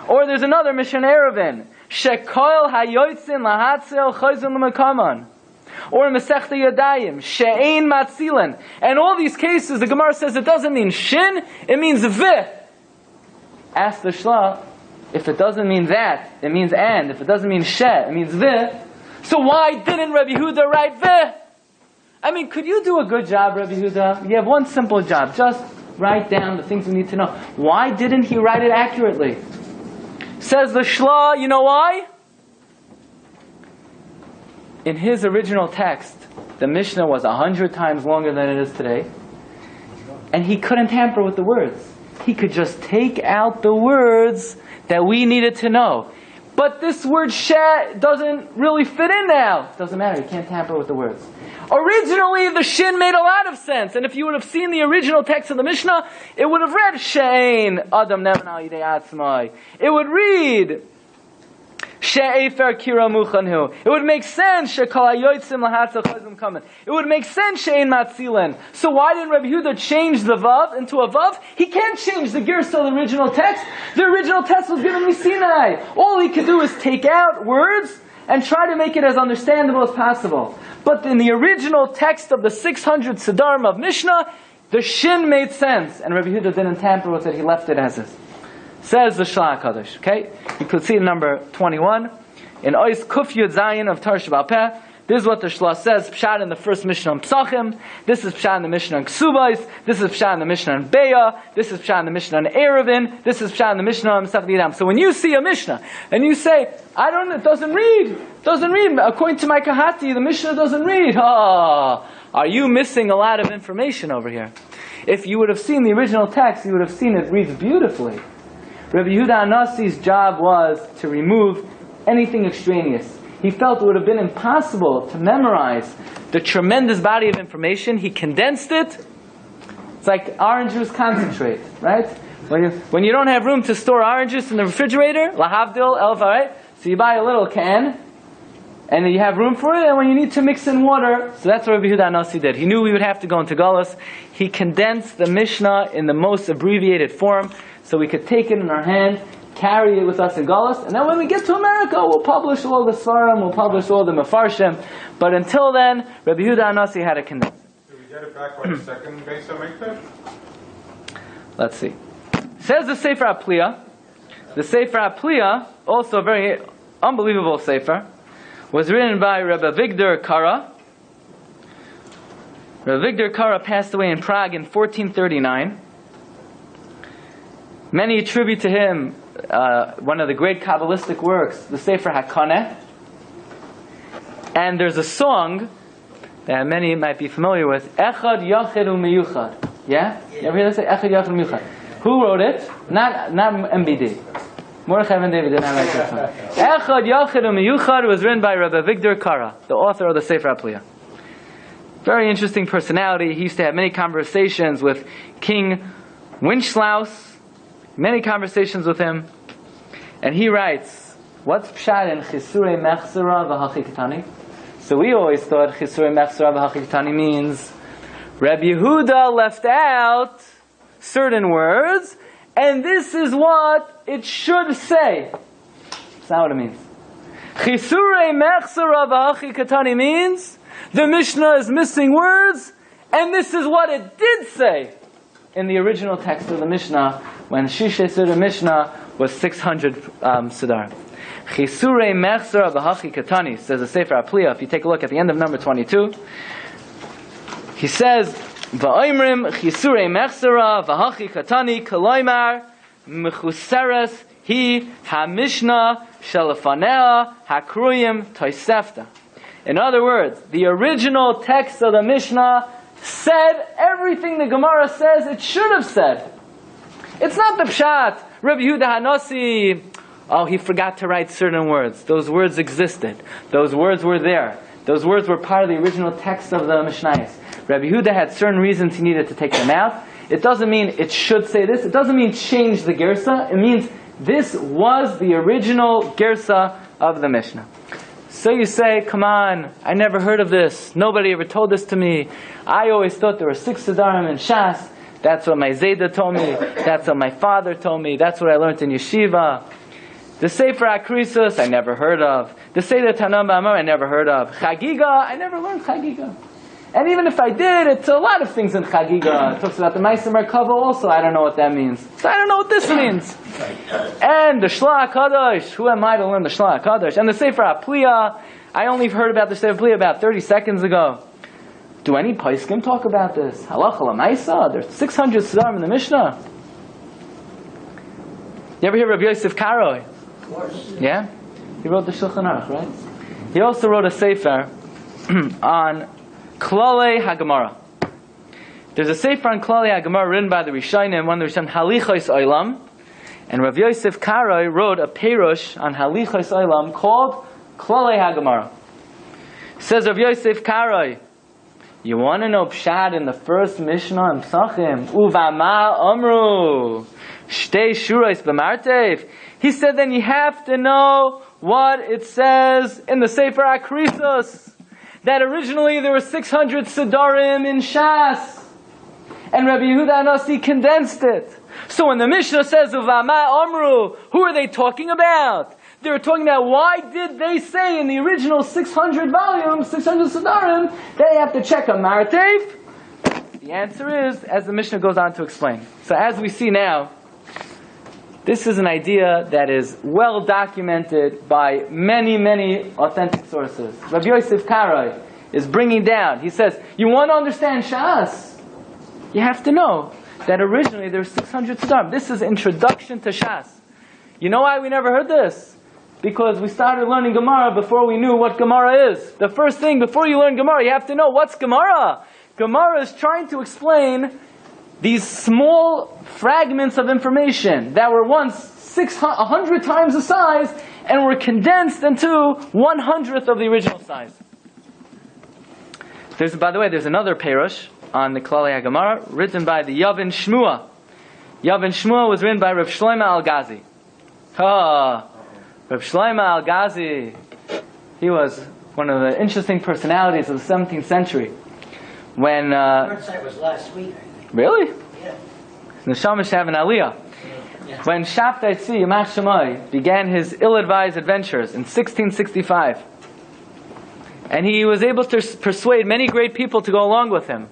Speaker 2: Or there's another Mishnah Eruvin. Shekoil hayotzin lahatzel chayzin l'mekaman. Or in Masechta Yadayim, she'ein matzilin. And all these cases, the Gemara says it doesn't mean shin, it means vih. Ask the Shla, if it doesn't mean that, it means and. If it doesn't mean she, it means vih. So why didn't Rabbi Huda write vih? I mean, could you do a good job, Rabbi Huda? You have one simple job, just write down the things we need to know. Why didn't he write it accurately? Says the Shla, you know why? In his original text, the Mishnah was 100 times longer than it is today. And he couldn't tamper with the words. He could just take out the words that we needed to know. But this word shet doesn't really fit in now. It doesn't matter, you can't tamper with the words. Originally, the shin made a lot of sense. And if you would have seen the original text of the Mishnah, it would have read she'ein adam neman al yidei atzmai. It would read she'efer kira muchanhu. It would make sense she'kol hayotzim lahatzel chayzim kamen. It would make sense she'ein matzilin. So why didn't Rabbi Huda change the vav into a vav? He can't change the girsa of the original text. The original text was given Sinai. All he could do is take out words and try to make it as understandable as possible. But in the original text of the 600 Siddharim of Mishnah, the shin made sense, and Rabbi Huda didn't tamper with it, he left it as is. Says the Shla HaKadosh, okay? You could see in number 21, in Ois Kuf Yud Zayin of Torah Sheba'al Peh, this is what the Shla says, Pshat in the first Mishnah in Psachim, this is Pshat in the Mishnah in Ksubais, this is Pshat in the Mishnah in Beya, this is Pshat in the Mishnah in Eruvin, this is Pshat in the Mishnah in Masechta Yadam. So when you see a Mishnah, and you say, it doesn't read, according to my Kahati, the Mishnah doesn't read, are you missing a lot of information over here? If you would have seen the original text, you would have seen it reads beautifully. Rabbi Yehuda Anasi's job was to remove anything extraneous. He felt it would have been impossible to memorize the tremendous body of information. He condensed it. It's like orange juice concentrate, right? When you don't have room to store orange juice in the refrigerator, lahavdil, elva, right? So you buy a little can, and then you have room for it, and when you need to mix in water, so that's what Rabbi Yehuda Anasi did. He knew we would have to go into Galus. He condensed the Mishnah in the most abbreviated form, so we could take it in our hand, carry it with us in Galus, and then when we get to America, we'll publish all the Svarim, we'll publish all the Mefarshim. But until then, Rabbi Yehuda Anasi had to condense it.
Speaker 3: Did we get it back on the second base of Mikdash?
Speaker 2: Let's see. Says the Sefer HaPliya. The Sefer HaPliya, also a very unbelievable Sefer, was written by Rabbi Victor Kara. Rabbi Victor Kara passed away in Prague in 1439. Many attribute to him one of the great Kabbalistic works, the Sefer HaKaneh. And there's a song that many might be familiar with, Echad Yachid U'Miyuchad. Yeah? You ever hear that say? Echad Yachid U'Miyuchad. Who wrote it? Not MBD. Mordechai Ben David did not write that song. Echad Yachid U'Miyuchad was written by Rabbi Victor Kara, the author of the Sefer HaPliya. Very interesting personality. He used to have many conversations with King Wenceslaus. Many conversations with him. And he writes, what's Pshat in Chisurei Mechzera v'Hachikatani? So we always thought Chisurei Mechzera v'Hachikatani means Rabbi Yehuda left out certain words, and this is what it should say. That's not what it means. Chisurei Mechzera v'Hachikatani means the Mishnah is missing words, and this is what it did say in the original text of the Mishnah, when Shishe Sura Mishnah was 600 Siddharim. Chisurei Mechsara V'Hachi Katani, says the Sefer Apliya. If you take a look at the end of number 22, he says, V'oimrim Chisurei Mechsara V'Hachi Katani Kaloimar Mechuseres Hi HaMishnah Shelafanea Hakruyim Toisefta. In other words, the original text of the Mishnah said everything the Gemara says it should have said. It's not the Pshat. Rabbi Yehuda Hanasi, he forgot to write certain words. Those words existed. Those words were there. Those words were part of the original text of the Mishnayos. Rabbi Yehuda had certain reasons he needed to take them out. It doesn't mean it should say this. It doesn't mean change the Gersa. It means this was the original Gersa of the Mishnah. So you say, come on, I never heard of this. Nobody ever told this to me. I always thought there were 6 Siddharim in Shas. That's what my Zayda told me. That's what my father told me. That's what I learned in Yeshiva. The Sefer Akrisus, I nefer heard of. The Seder Tanam B'Amar, I never heard of. Chagiga, I never learned Chagiga. And even if I did, it's a lot of things in Chagiga. It talks about the Ma'aser Merkava also. I don't know what that means. So I don't know what this means. And the Shla HaKadosh. Who am I to learn the Shla HaKadosh? And the Sefer Apliya. I only heard about the Sefer Apliya about 30 seconds ago. Do any Paiskim talk about this? Halacha L'Maisa. There's 600 Siddharim in the Mishnah. You ever hear Rabbi Yosef Karoi?
Speaker 4: Of course.
Speaker 2: Yeah? He wrote the Shulchan Aruch, right? He also wrote a Sefer on Klalei HaGemara. There's a Sefer on Klalei HaGemara written by the Rishonim, one of the Rishonim, Halichos Olam. And Rav Yosef Karoi wrote a Perush on Halichos Olam called Klalei HaGemara. Says Rav Yosef Karoi, you want to know Pshat in the first Mishnah in Psachim? Uvama Amru Shtei Shurais B'Martev. He said then you have to know what it says in the Sefer Akrisus. That originally there were 600 Siddharim in Shas. And Rabbi Yehuda Hanasi condensed it. So when the Mishnah says Uvama Amru, who are they talking about? They're talking about why did they say in the original 600 volumes, 600 Siddharim, they have to check a Martev? The answer is, as the Mishnah goes on to explain. So as we see now, this is an idea that is well documented by many, many authentic sources. Rabbi Yosef Karoi is bringing down, he says, you want to understand Shas? You have to know that originally there were 600 Siddharim. This is introduction to Shas. You know why we never heard this? Because we started learning Gemara before we knew what Gemara is. The first thing, before you learn Gemara, you have to know what's Gemara. Gemara is trying to explain these small fragments of information that were once 100 times the size and were condensed into 1/100th of the original size. By the way, there's another Perush on the Klalei HaGemara written by the Yavin Shmua. Yavin Shmua was written by Rav Shlomo Al-Gazi. Rav Shlomo Al-Gazi, he was one of the interesting personalities of the 17th century. When
Speaker 4: It was last week, I think.
Speaker 2: really?
Speaker 4: Yeah.
Speaker 2: Neshama Shav and Aliyah.
Speaker 4: Yeah.
Speaker 2: When Shabtai Tzvi Yamach Shemai began his ill-advised adventures in 1665, and he was able to persuade many great people to go along with him.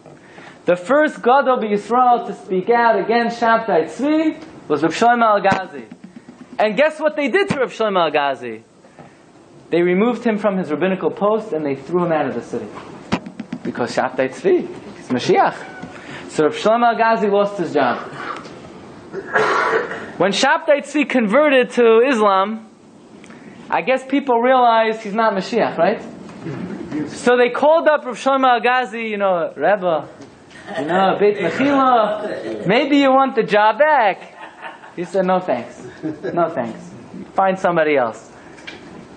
Speaker 2: The first Gadol b'Yisrael to speak out against Shabtai Tzvi was Rav Shlomo Al-Gazi. And guess what they did to Rav Shlomo Al-Gazi? They removed him from his rabbinical post and they threw him out of the city. Because Shabtai Tzvi, he's Mashiach. So Rav Shlomo Al-Gazi lost his job. When Shabtai Tzvi converted to Islam, I guess people realized he's not Mashiach, right? So they called up Rav Shlomo Al-Gazi, Rebbe, Beit Mechila, maybe you want the job back. He said, no thanks. No thanks. Find somebody else.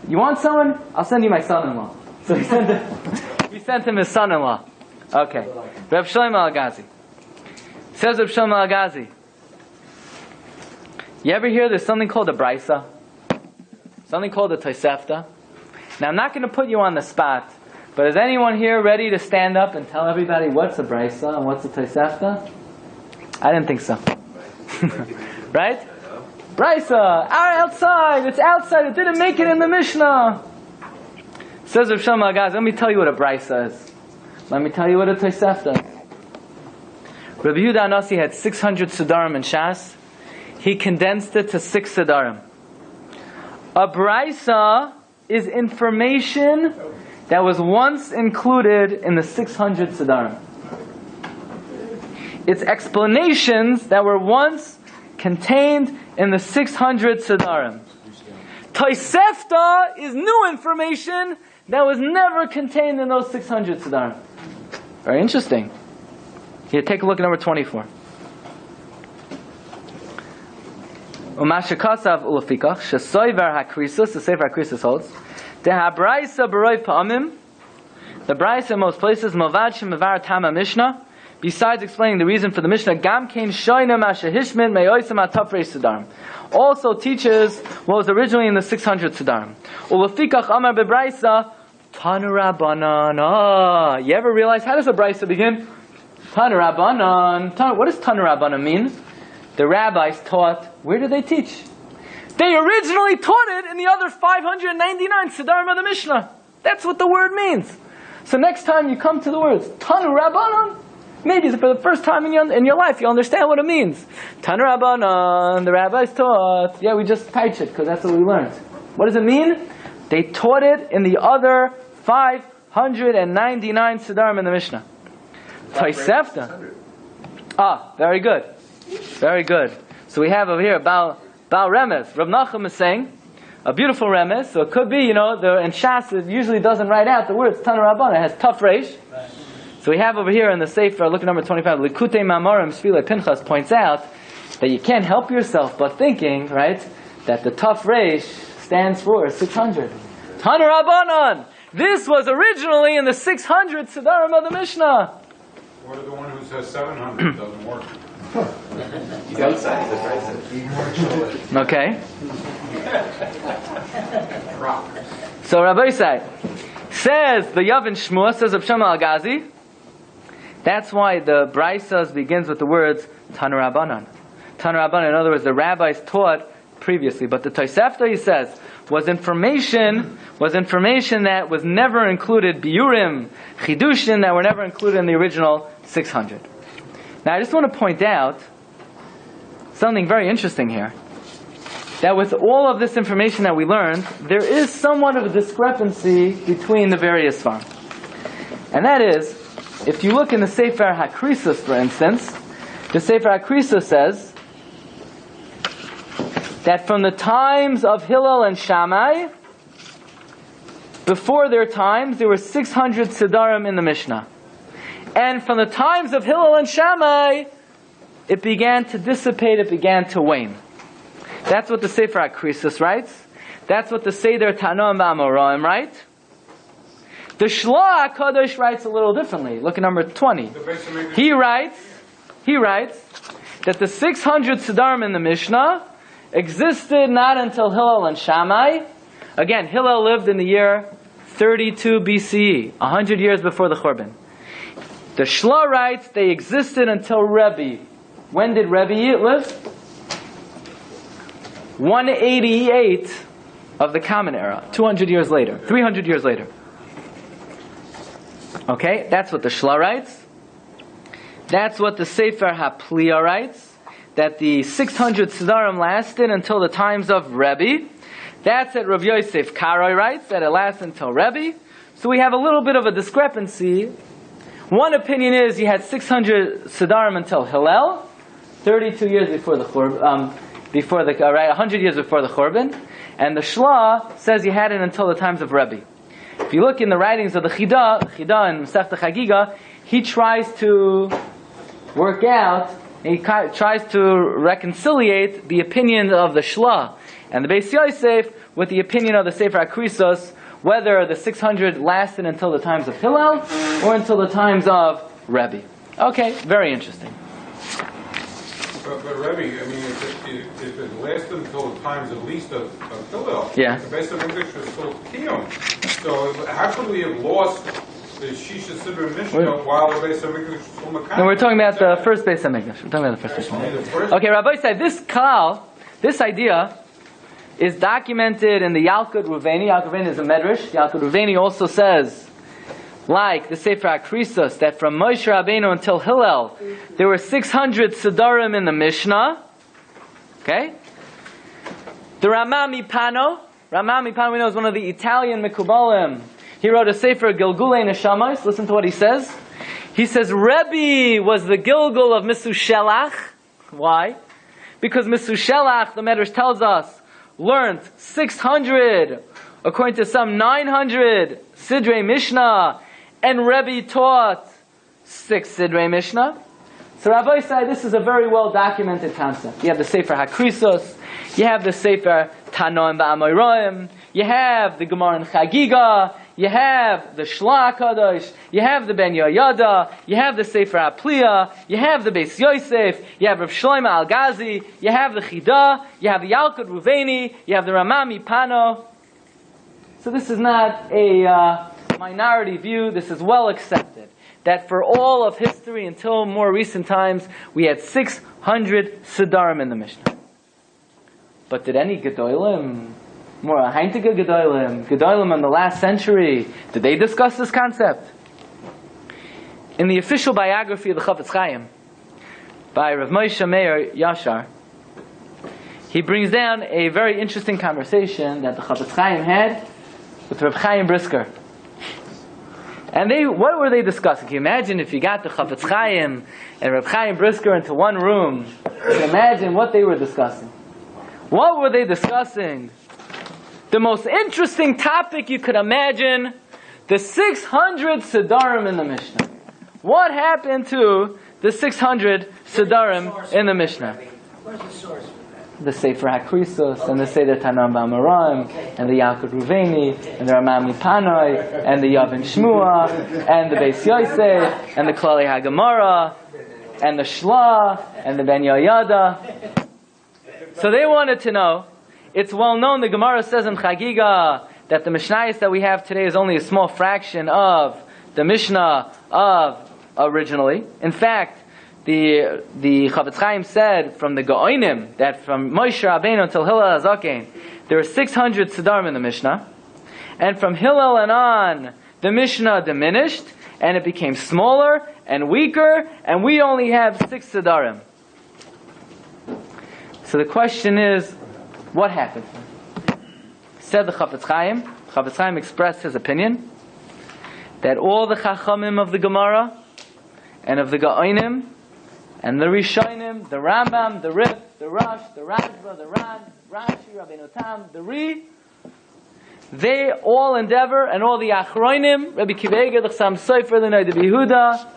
Speaker 2: You want someone? I'll send you my son-in-law. So we sent him his son-in-law. Okay. Rav Shlomo Al-Gazi. Says Rav Shlomo Al-Gazi, you ever hear there's something called a Brisa? Something called a Tosefta? Now I'm not going to put you on the spot, but is anyone here ready to stand up and tell everybody what's a Brisa and what's a Tosefta? I didn't think so. Right? Brisa, outside, it's outside, it didn't make it in the Mishnah. Says Rav Shlomo Al-Gazi, let me tell you what a Brisa is. Let me tell you what a Tosefta is. Rabbi Yehuda Hanasi had 600 Siddharim in Shas. he condensed it to 6 Siddharim. A Braisa is information that was once included in the 600 Siddharim. It's explanations that were once contained in the 600 Siddharim. Tosefta is new information that was never contained in those 600 Siddharim. Very interesting. Here, take a look at number 24. Umashakasav ulafikach shesoiver hakrisus, the Sefer HaKrisus holds, the habraisa b'roi pa'amim, the Braisa in most places, mavad shemavar tama Mishnah, besides explaining the reason for the Mishnah, gam kein shoyna mashahishmin me'oisam atafrei Siddharim, also teaches what was originally in the 600 Siddharim. Ulafikach amar bebraisa Tanu Rabbanan. You ever realize, how does a Braisa begin? Tanu Rabbanan. What does Tanu Rabbanan mean? The rabbis taught. Where did they teach? They originally taught it in the other 599 Siddharim of the Mishnah. That's what the word means. So next time you come to the words Tanu Rabbanan, maybe for the first time in your life you'll understand what it means. Tanu Rabbanan, the rabbis taught. Yeah, we just typed it because that's what we learned. What does it mean? They taught it in the other 599 Siddharim in the Mishnah. Tosefta. Very good. Very good. So we have over here Baal Remes. Rav Nachum is saying a beautiful Remes. So it could be, in Shas it usually doesn't write out the words Tanu Rabbanan. It has Taf Reish. Right. So we have over here in the Sefer, look at number 25, Likutei Mamorim Shvile Pinchas points out that you can't help yourself but thinking, right, that the Taf Reish stands for 600. Tanu Rabbanan. This was originally in the 600 Siddharim of the Mishnah.
Speaker 3: What if the one who says 700 doesn't work?
Speaker 5: He's outside the price.
Speaker 2: Okay. So Rabbi Isai says the Yavin Shmuah, says Rav Shlomo Al-Gazi, that's why the Braisas begins with the words Tanu Rabbanan. Tanu Rabbanan, in other words, the rabbis taught previously. But the Tosefta, he says, was information that was never included, Biurim, Chidushin, that were never included in the original 600. Now I just want to point out something very interesting here. That with all of this information that we learned, there is somewhat of a discrepancy between the various Sfarim. And that is, if you look in the Sefer HaKrisus, for instance, the Sefer HaKrisus says that from the times of Hillel and Shammai, before their times, there were 600 Siddharim in the Mishnah. And from the times of Hillel and Shammai, it began to dissipate, it began to wane. That's what the Sefer HaKrisus writes. That's what the Seder Tanoim V'Amoraim write. The Shloah HaKadosh writes a little differently. Look at number 20. He writes that the 600 Siddharim in the Mishnah existed not until Hillel and Shammai. Again, Hillel lived in the year 32 BCE, 100 years before the Churban. The Shloah writes they existed until Rebbe. When did Rebbe live? 188 of the Common Era, 200 years later, 300 years later. Okay, that's what the Shloah writes. That's what the Sefer HaPliya writes, that the 600 Siddharim lasted until the times of Rebbe. That's what Rav Yosef Karoi writes, that it lasted until Rebbe. So we have a little bit of a discrepancy. One opinion is he had 600 Siddharim until Hillel, 32 years before the Churban, 100 years before the Churban, and the Shloah says he had it until the times of Rebbe. If you look in the writings of the Chida in Masechta Chagiga, he tries to work out, he tries to reconciliate the opinion of the Shloah and the Beis Yosef with the opinion of the Sefer HaKrisus, whether the 600 lasted until the times of Hillel or until the times of Rebbe. Okay, very interesting.
Speaker 3: But Rebbe, I mean, if it lasted until the times at least of Hillel,
Speaker 2: yeah,
Speaker 3: the base of English was still Kiyum. So how could we have lost the Shisha Siddur Mishnah while the base of English was still Mekayim?
Speaker 2: No, we're talking about the first base of English. We're talking about the first base of English. Okay, Rabbi said this klal, this idea, is documented in the Yalkut Ruveni. Yalkut Ruveni is a medrash. Yalkut Ruveni also says, like the Sefer HaKrisus, that from Moshe Rabbeinu until Hillel, there were 600 Siddharim in the Mishnah. Okay? The Rama Mipano we know is one of the Italian Mekubalim. He wrote a sefer Gilgulei Neshamas. Listen to what he says. He says Rebbe was the Gilgul of Mesushelach. Why? Because Mesushelach, the Medrash tells us, learned 600, according to some 900 Sidrei Mishnah, and Rebbe taught 6 Sidrei Mishnah. So Rabbi said this is a very well documented concept. You have the Sefer HaKrisos, you have the Sefer Tanoim Ba'amoyroim, you have the Gemara in Chagiga, you have the Shla HaKadosh, you have the Ben Yoyada, you have the Sefer HaPliya, you have the Beis Yosef, you have Rav Shlomo Al-Ghazi, you have the Chida, you have the Yalkut Ruveni, you have the Rama Mipano. So this is not a minority view, this is well accepted. That for all of history until more recent times, we had 600 Siddharim in the Mishnah. But did any Gedolim, more Heintige Gedolim in the last century, did they discuss this concept? In the official biography of the Chafetz Chaim, by Rav Moshe Meir Yashar, he brings down a very interesting conversation that the Chafetz Chaim had with Rav Chaim Brisker. And what were they discussing? Can you imagine if you got the Chafetz Chaim and Rav Chaim Brisker into one room? Can you imagine what they were discussing? What were they discussing? The most interesting topic you could imagine, the 600 Siddharim in the Mishnah. What happened to the 600 Siddharim in the Mishnah?
Speaker 4: Where's the source for that?
Speaker 2: The Sefer HaKrisos, and the Seder Tanam Ba'amoraim, and the Yalkut Ruveni, and the Rama Mipanoi, and the Yavin Shmua, and the Beis Yosef, and the Klali HaGemara, and the Shla, and the Ben Yoyada. So they wanted to know, it's well known, the Gemara says in Chagiga, that the Mishnayos that we have today is only a small fraction of the Mishnah of originally. In fact, the Chafetz Chaim said from the Gaonim that from Moshe Rabbeinu until Hillel HaZaken there were 600 Siddharim in the Mishnah, and from Hillel and on the Mishnah diminished and it became smaller and weaker, and we only have 6 Siddharim. So the question is, what happened? Said the Chafetz Chaim. Chafetz Chaim expressed his opinion that all the Chachamim of the Gemara and of the Gaonim and the Rishonim, the Rambam, the Rif, the Rosh, the Rashba, the Ran, Rashi, Rabbeinu Tam, the Ri, they all endeavor, and all the Achronim, Rabbi Kivega, the Chassam Sofer, the Noda B'Yehuda,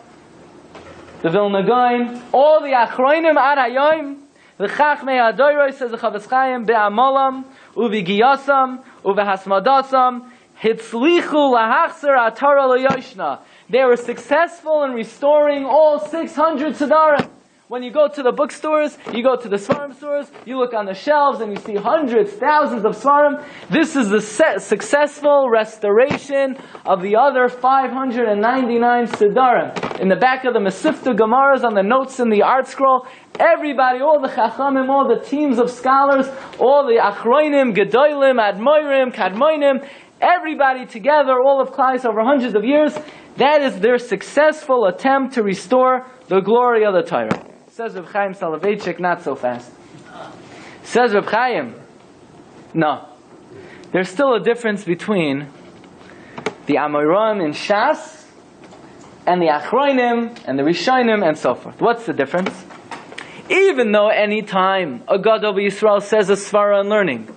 Speaker 2: the Vilna Gaon, all the Achronim ad Hayoim, the Chachmei Adoyroi, says the Chafetz Chaim, be'amolam, u'v'giyasam, u'v'hasmadasam, hitzlichu lahachzer atara lo-yoshna. They were successful in restoring all 600 Siddharim. When you go to the bookstores, you go to the Svarim stores, you look on the shelves and you see hundreds, thousands of Svarim. This is the successful restoration of the other 599 Siddharim. In the back of the Mesifta Gemaras, on the notes in the art scroll, everybody, all the Chachamim, all the teams of scholars, all the Achroinim, Gedolim, Admoirim, Kadmoinim, everybody together, all of Klai over hundreds of years, that is their successful attempt to restore the glory of the Torah. Says Reb Chaim Soloveitchik, not so fast. Says Reb Chaim, no. There's still a difference between the Amoraim in Shas and the Achroinim and the Rishonim and so forth. What's the difference? Even though any time a Gadol Yisrael says a Svara in learning,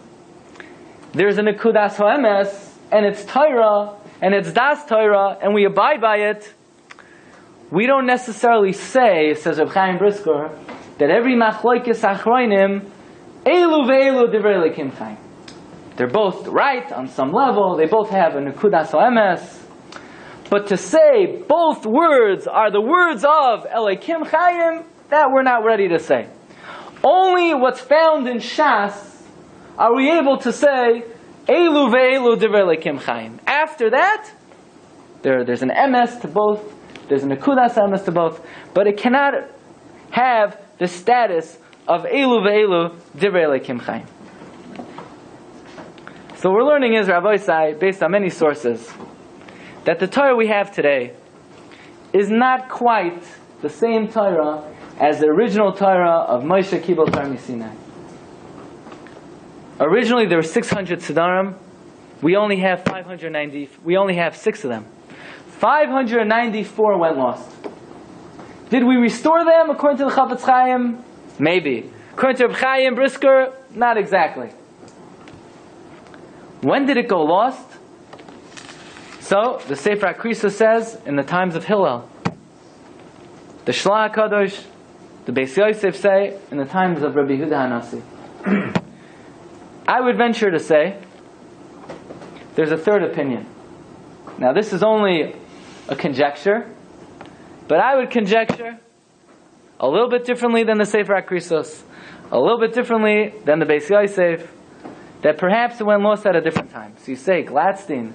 Speaker 2: there's an Nekudas Hoemes, and it's Torah, and it's Das Torah, and we abide by it, we don't necessarily say, says Reb Chaim Brisker, that every Machloikis Achroinim, Elu ve'elu divrei Elokim Chaim. They're both right on some level, they both have a Nekudas Hoemes, but to say both words are the words of Elokim Chaim, that we're not ready to say. Only what's found in Shas are we able to say Elu ve'elu divrei Elokim Chaim. After that, there's an emes to both, there's an nekudas emes to both, but it cannot have the status of Elu ve'elu divrei Elokim Chaim. So we're learning is, Rabbi Sai, based on many sources, that the Torah we have today is not quite the same Torah as the original Torah of Moshe Kibbutz Har Sinai. Originally there were 600 Siddharim. We only have 590. We only have 6 of them. 594 went lost. Did we restore them according to the Chafetz Chaim? Maybe. According to Reb Chaim Brisker, not exactly. When did it go lost? So, the Sefer HaKrisa says, in the times of Hillel. The Shla HaKadosh, the Beis Yosef say, in the times of Rabbi Yehuda HaNasi. I would venture to say, there's a third opinion. Now this is only a conjecture, but I would conjecture a little bit differently than the Sefer HaKrisos, a little bit differently than the Beis Yosef, that perhaps it went lost at a different time. So you say, Glatstein,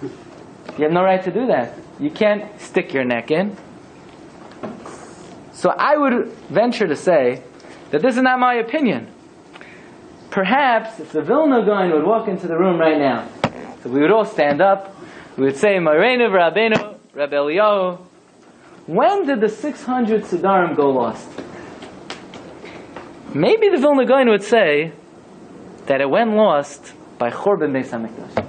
Speaker 2: you have no right to do that. You can't stick your neck in. So I would venture to say that this is not my opinion. Perhaps if the Vilna Gaon would walk into the room right now, so we would all stand up, we would say, Moreinu Rabbeinu, Rabbi Eliyahu, when did the 600 Siddharim go lost? Maybe the Vilna Gaon would say that it went lost by Churban Beis HaMikdash.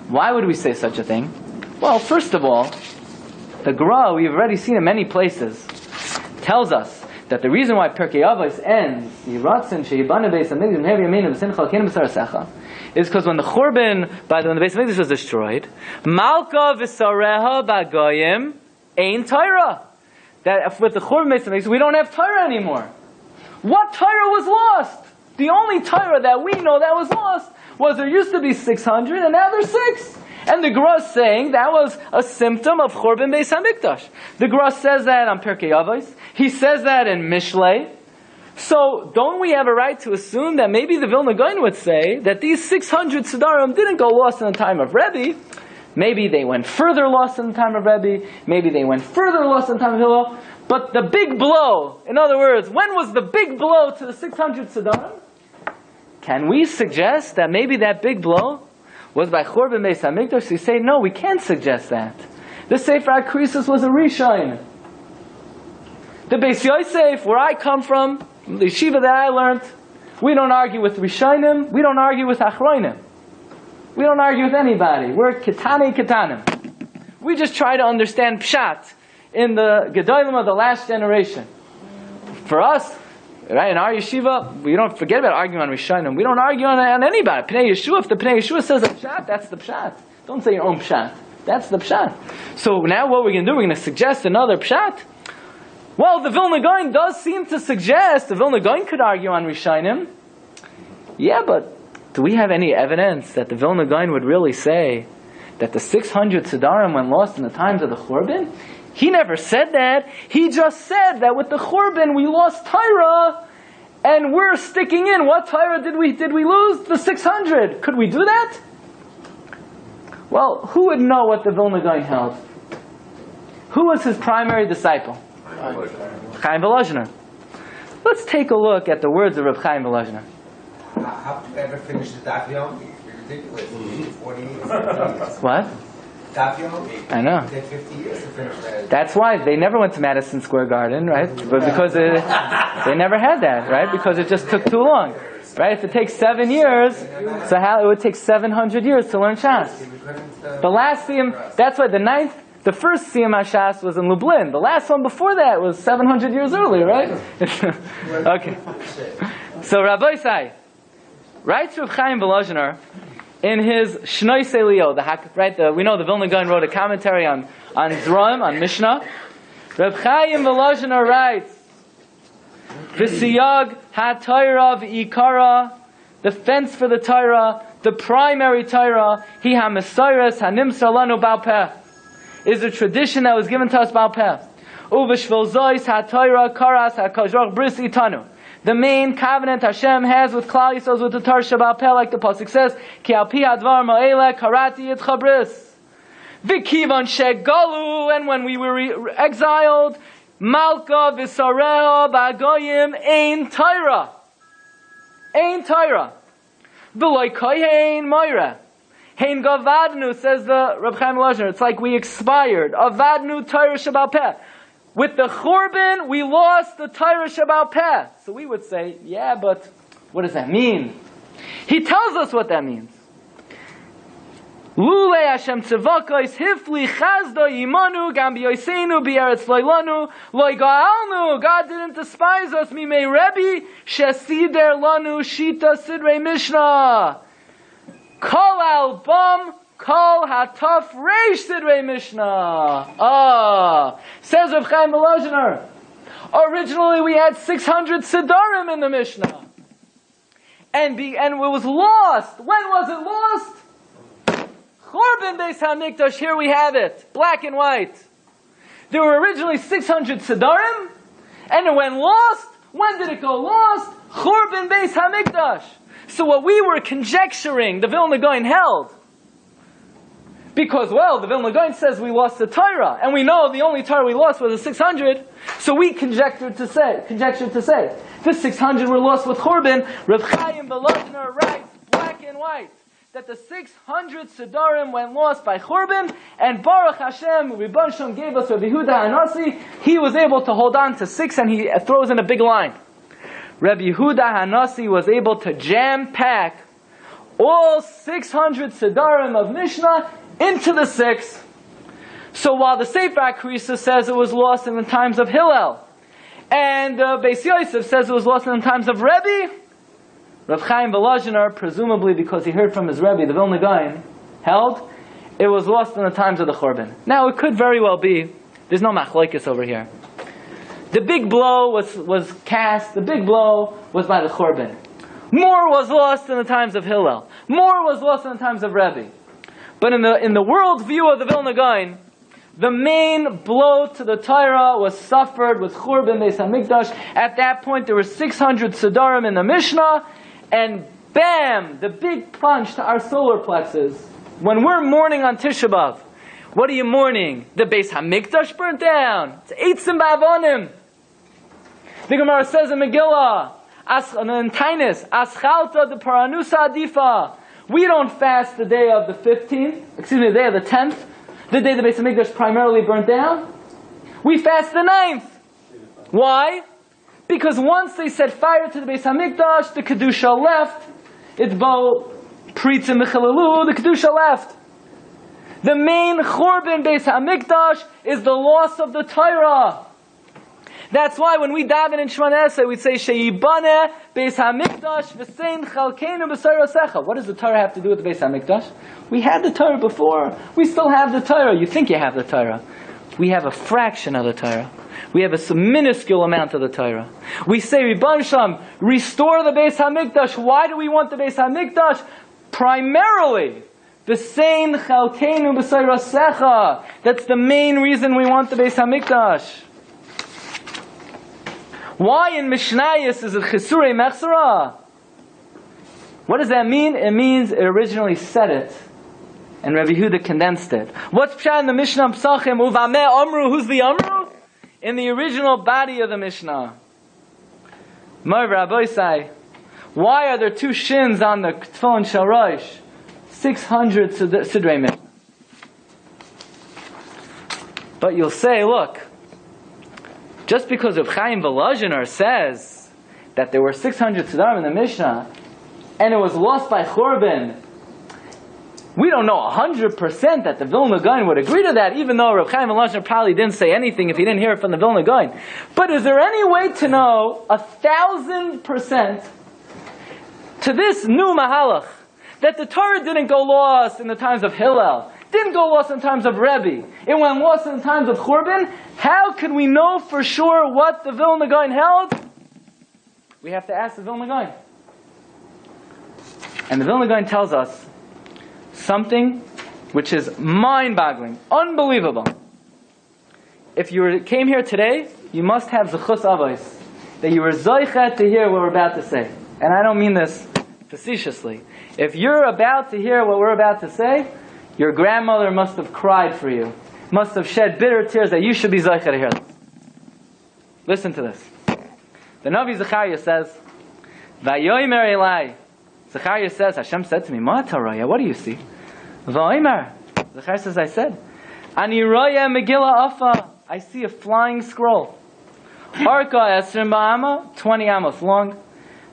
Speaker 2: Why would we say such a thing? Well, first of all, the Gra, we've already seen in many places, tells us that the reason why Pirkei Avos ends, is because when the Churban, when the Beis HaMikdash was destroyed, Malka v'sareha b'goyim ein Torah. That with the Churban Beis HaMikdash, we don't have Torah anymore. What Torah was lost? The only Torah that we know that was lost was there used to be 600 and now there's 6. And the Gra is saying that was a symptom of Churban Beis HaMikdash. The Gra says that on Pirkei Avos. He says that in Mishlei. So don't we have a right to assume that maybe the Vilna Gaon would say that these 600 Siddharim didn't go lost in the time of Rebbe? Maybe they went further lost in the time of Rebbe. Maybe they went further lost in the time of Hillel. But the big blow, in other words, when was the big blow to the 600 Siddharim? Can we suggest that maybe that big blow was by Churban Beis HaMikdash? So you say, no, we can't suggest that. The Sefer HaKrisos was a Rishon. The Beis Yosef, where I come from, the yeshiva that I learned, we don't argue with Rishonim, we don't argue with Achronim. We don't argue with anybody. We're Ketanim. We just try to understand Pshat in the Gedolim of the last generation. For us, right, in our yeshiva, we don't forget about arguing on Rishonim. We don't argue on anybody. Pnei Yeshua, if the Pnei Yeshua says a Pshat, that's the Pshat. Don't say your own Pshat. That's the Pshat. So now what we're going to do, we're going to suggest another Pshat. Well, the Vilna Gaon does seem to suggest the Vilna Gaon could argue on Rishonim. Yeah, but do we have any evidence that the Vilna Gaon would really say that the 600 Siddharim went lost in the times of the Churban? He never said that. He just said that with the Churban we lost Torah, and we're sticking in. What Torah did we lose? The 600. Could we do that? Well, who would know what the Vilna Gaon held? Who was his primary disciple? Chaim Volozhiner. Let's take a look at the words of Reb Chaim Volozhiner.
Speaker 6: How to ever finish the Daf Yomi? Ridiculous. 40 years.
Speaker 2: What?
Speaker 6: Daf Yomi.
Speaker 2: I know.
Speaker 6: It takes 50 years to finish that.
Speaker 2: That's why they never went to Madison Square Garden, right? But because they never had that, right? Because it just took too long, right? If it takes 7 years, so how it would take 700 years to learn Shas. The last Siyum, that's why the first Siyum HaShas was in Lublin. The last one before that was 700 years earlier, right? Okay. So Rabbi Sai writes Reb Chaim Volozhiner in his Shnoi Selio, we know the Vilna Gaon wrote a commentary on Zrom, on Mishnah. Reb Chaim Volozhiner writes, V'siyag ha-Torah v'ikara, the fence for the Torah, the primary Torah, hi ha-Mesayres ha-Nimsar lanu bal peh, is a tradition that was given to us bal peh. Uv'shvil zois ha-Torah karas ha-Kosh Baruch bris itanu. The main covenant Hashem has with Klal Yisrael with the Torah Shabbat Peh, like the pasuk says, Ki al pi hadvar ma'ele karati yitcha bris. V'kivan shegalu, and when we were exiled, Malka v'sareha ba'goyim ein Torah. Ein Torah. V'loi kohen moira. Hein gavadnu, says the Reb Chaim Volozhiner. It's like we expired. Avadnu Torah Shabbat Peh. With the Churban, we lost the Torah Shabbat Peh. So we would say, yeah, but what does that mean? He tells us what that means. Lule Hashem tzivakos hifli chazdo imanu gam b'yoseinu b'eretz loilanu loy ga'alnu. God didn't despise us. Mimei Rebbe shesider lanu shita sidrei Mishnah. Kol album kol hataf reish sidrei Mishnah. Says Reb Chaim Volozhiner. Originally we had 600 siddharim in the Mishnah. And it was lost. When was it lost? Churban Beis HaMikdash, here we have it, black and white. There were originally 600 siddharim, and it went lost. When did it go lost? Churban Beis HaMikdash. So what we were conjecturing, the Vilna Gaon held, because, the Vilna Gaon says we lost the Torah, and we know the only Torah we lost was the 600, so we conjectured to say, the 600 were lost with Churban. Reb Chaim Volozhiner writes, black and white, that the 600 Siddharim went lost by Churban, and Baruch Hashem, Ribbono Shel Olam gave us Rabbi Yehuda Hanasi. He was able to hold on to 6, and he throws in a big line. Rabbi Yehuda Hanasi was able to jam-pack all 600 Siddharim of Mishnah into the 6. So while the Sefer HaKrisa says it was lost in the times of Hillel, and Beis Yosef says it was lost in the times of Rebbe, Reb Chaim Volozhiner, presumably because he heard from his Rebbe, the Vilna Gaon, held it was lost in the times of the Churban. Now it could very well be, there's no machlokes over here. The big blow was cast, the big blow was by the Churban. More was lost in the times of Hillel. More was lost in the times of Rebbe. But in the world view of the Vilna Gaon, the main blow to the Torah was suffered with Churban Beis HaMikdash. At that point there were 600 Siddharim in the Mishnah, and bam, the big punch to our solar plexus. When we're mourning on Tisha B'Av, what are you mourning? The Beis HaMikdash burnt down. It's Eitzim Ba'avonim. The Gemara says in Megillah, in Tainis, Aschalta de Paranusa Adifa. We don't fast the day of the 15th, the day of the 10th, the day the Beis HaMikdash primarily burnt down. We fast the 9th. Why? Because once they set fire to the Beis HaMikdash, the Kedusha left. It's bo Pritzim Mechalalu, the Kedusha left. The main Churban Beis HaMikdash is the loss of the Torah. That's why when we daven in Shemona Esrei, we say Sheyibane Beis HaMikdash v'sein chalkeinu b'sayrosecha. What does the Torah have to do with the Beis HaMikdash? We had the Torah before. We still have the Torah. You think you have the Torah. We have a fraction of the Torah. We have a minuscule amount of the Torah. We say, Ribbono Shel Olam, restore the Beis HaMikdash. Why do we want the Beis HaMikdash? Primarily, v'sein chalkeinu b'sayrosecha. That's the main reason we want the Beis HaMikdash. Why in Mishnayos is it Chesurei Mechsara? What does that mean? It means it originally said it, and Rabbi Yehuda condensed it. What's Pshat in the Mishnah Psachim? Uvameh Amru. Who's the Amru? In the original body of the Mishnah. Mar Rabbi say, why are there 2 shins on the Tefillin Shel Rosh? 600 Sidrei Mishnah. But you'll say, look, just because Reb Chaim Volozhiner says that there were 600 Siddarim in the Mishnah, and it was lost by Churban, we don't know 100% that the Vilna Gaon would agree to that, even though Reb Chaim Volozhiner probably didn't say anything if he didn't hear it from the Vilna Gaon. But is there any way to know 1,000% to this new Mahalach, that the Torah didn't go lost in the times of Hillel, didn't go lost in the times of Rebbe, it went lost in the times of Churban? How can we know for sure what the Vilna Gaon held? We have to ask the Vilna Gaon. And the Vilna Gaon tells us something which is mind-boggling, unbelievable. If you came here today, you must have zechus avos, that you were zoichet to hear what we're about to say. And I don't mean this facetiously. If you're about to hear what we're about to say, your grandmother must have cried for you, must have shed bitter tears that you should be zoichet to hear this. Listen to this. The Navi Zechariah says, Vayomer Elai. Zechariah says, Hashem said to me, Ma taraya, what do you see? Vayomer. Zechariah says, I said, Ani roya Megillah Afa. I see a flying scroll. Arka Esrim Ba'ama, 20 amos long.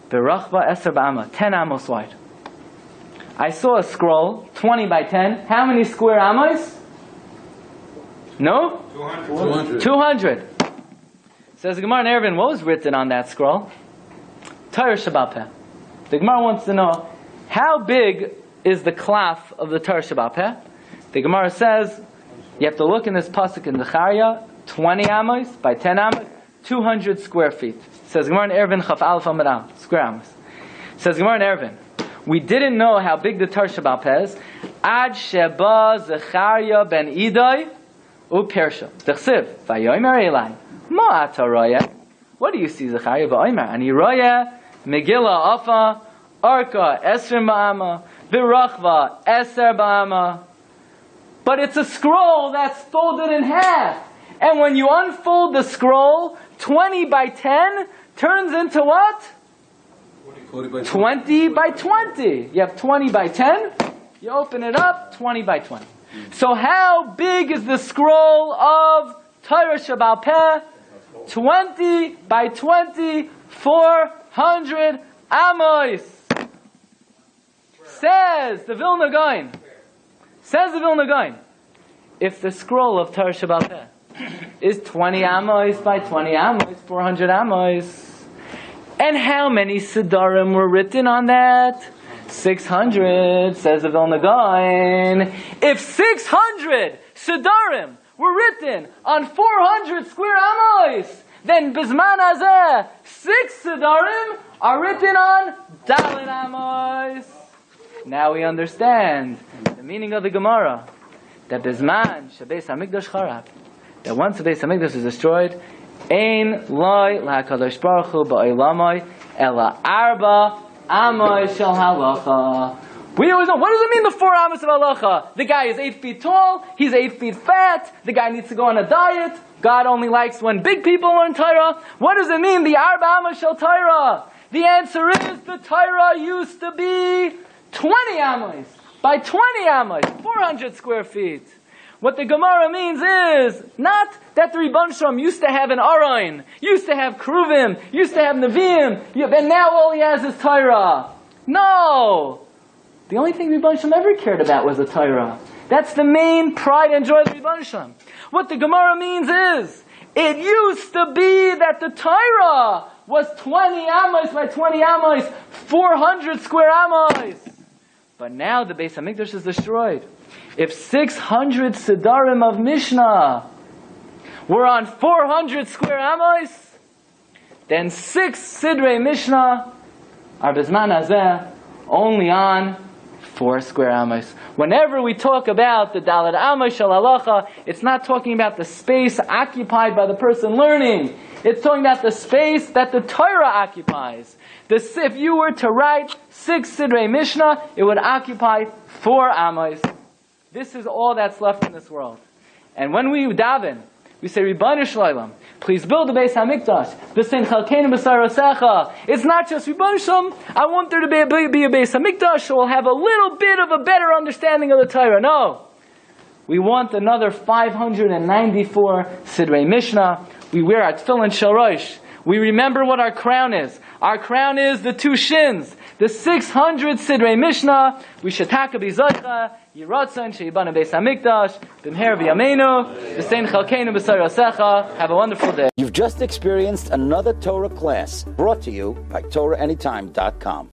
Speaker 2: Berachva eser ba'ama, 10 amos wide. I saw a scroll, 20 by 10. How many square amos? No?
Speaker 3: 200.
Speaker 2: 200. Says the Gemara in Eruvin, what was written on that scroll? Torah Shabbat Peh. The Gemara wants to know, how big is the klaf of the Torah Shabbat Peh? The Gemara says, you have to look in this pasuk in Zechariah, 20 amos by 10 amos, 200 square feet. Says the Gemara in Eruvin, Chaf Aleph Amud Aleph, square amos. Says the Gemara in Eruvin, we didn't know how big the Torah Shabbat Peh is, Ad Sheba Zechariah ben Idai u Persha. D'chsiv, Vayomer Elai, Ma ata roya. What do you see, Zechariah? Vayomer, Ani roya, Megillah Afa, Arka Esrim Ba'ama, Virachva Eser Ba'ama. But it's a scroll that's folded in half. And when you unfold the scroll, 20 by 10 turns into what? 20 by 20. You have 20 by 10, you open it up, 20 by 20. So how big is the scroll of Torah Shabbat Peh? 20 by 20, 400 amos. Says the Vilna Gaon. Says the Vilna Gaon. If the scroll of Torah Shabbat Peh is 20 amos by 20 amos, 400 amos. And how many Siddharim were written on that? 600, says the Vilna Gaon. If 600 Siddharim were written on 400 square amos, then Bizman Hazeh, 6 Siddharim are written on Dalet amos. Now we understand the meaning of the Gemara. That Bizman Shebeis HaMikdash Charab, that once the Beis HaMikdash is destroyed, Ein loy la'akadosh baruch hu ba'olamai ela arba amai shel halacha. We always know, what does it mean, the 4 amos of halacha? The guy is 8 feet tall, he's 8 feet fat, the guy needs to go on a diet, God only likes when big people learn Torah. What does it mean, the arba amai shel Torah? The answer is, the Torah used to be 20 amos by 20 amos, 400 square feet. What the Gemara means is not that the Rebbeinu Shalom used to have an Aron, used to have Kruvim, used to have Nevi'im, and now all he has is Torah. No! The only thing Rebbeinu Shalom ever cared about was the Torah. That's the main pride and joy of the Rebbeinu Shalom. What the Gemara means is, it used to be that the Torah was 20 amos by 20 amos, 400 square amos. But now the Beis HaMikdash is destroyed. If 600 Siddharim of Mishnah were on 400 square amos, then 6 Sidrei Mishnah are Bizman Hazeh only on 4 square amos. Whenever we talk about the Dalet Amos Shel Halacha, it's not talking about the space occupied by the person learning. It's talking about the space that the Torah occupies. If you were to write 6 Sidrei Mishnah, it would occupy 4 amos. This is all that's left in this world. And when we daven, we say, Ribbanu Shloim, please build the Beis HaMikdash. V'sein chalkeinu b'sarosecha. It's not just Ribbanu Shloim, I want there to be a Beis HaMikdash, so we'll have a little bit of a better understanding of the Torah. No. We want another 594 Sidrei Mishnah. We wear our tefillin shel rosh. We remember what our crown is. Our crown is the 2 shins. The 600 Sidrei Mishnah. We shetaka b'zocha. Yiratzon she'ibana Beis HaMikdash. B'mher v'yameinu. V'sein chalkeinu b'sarosecha. Have a wonderful day.
Speaker 1: You've just experienced another Torah class brought to you by TorahAnytime.com.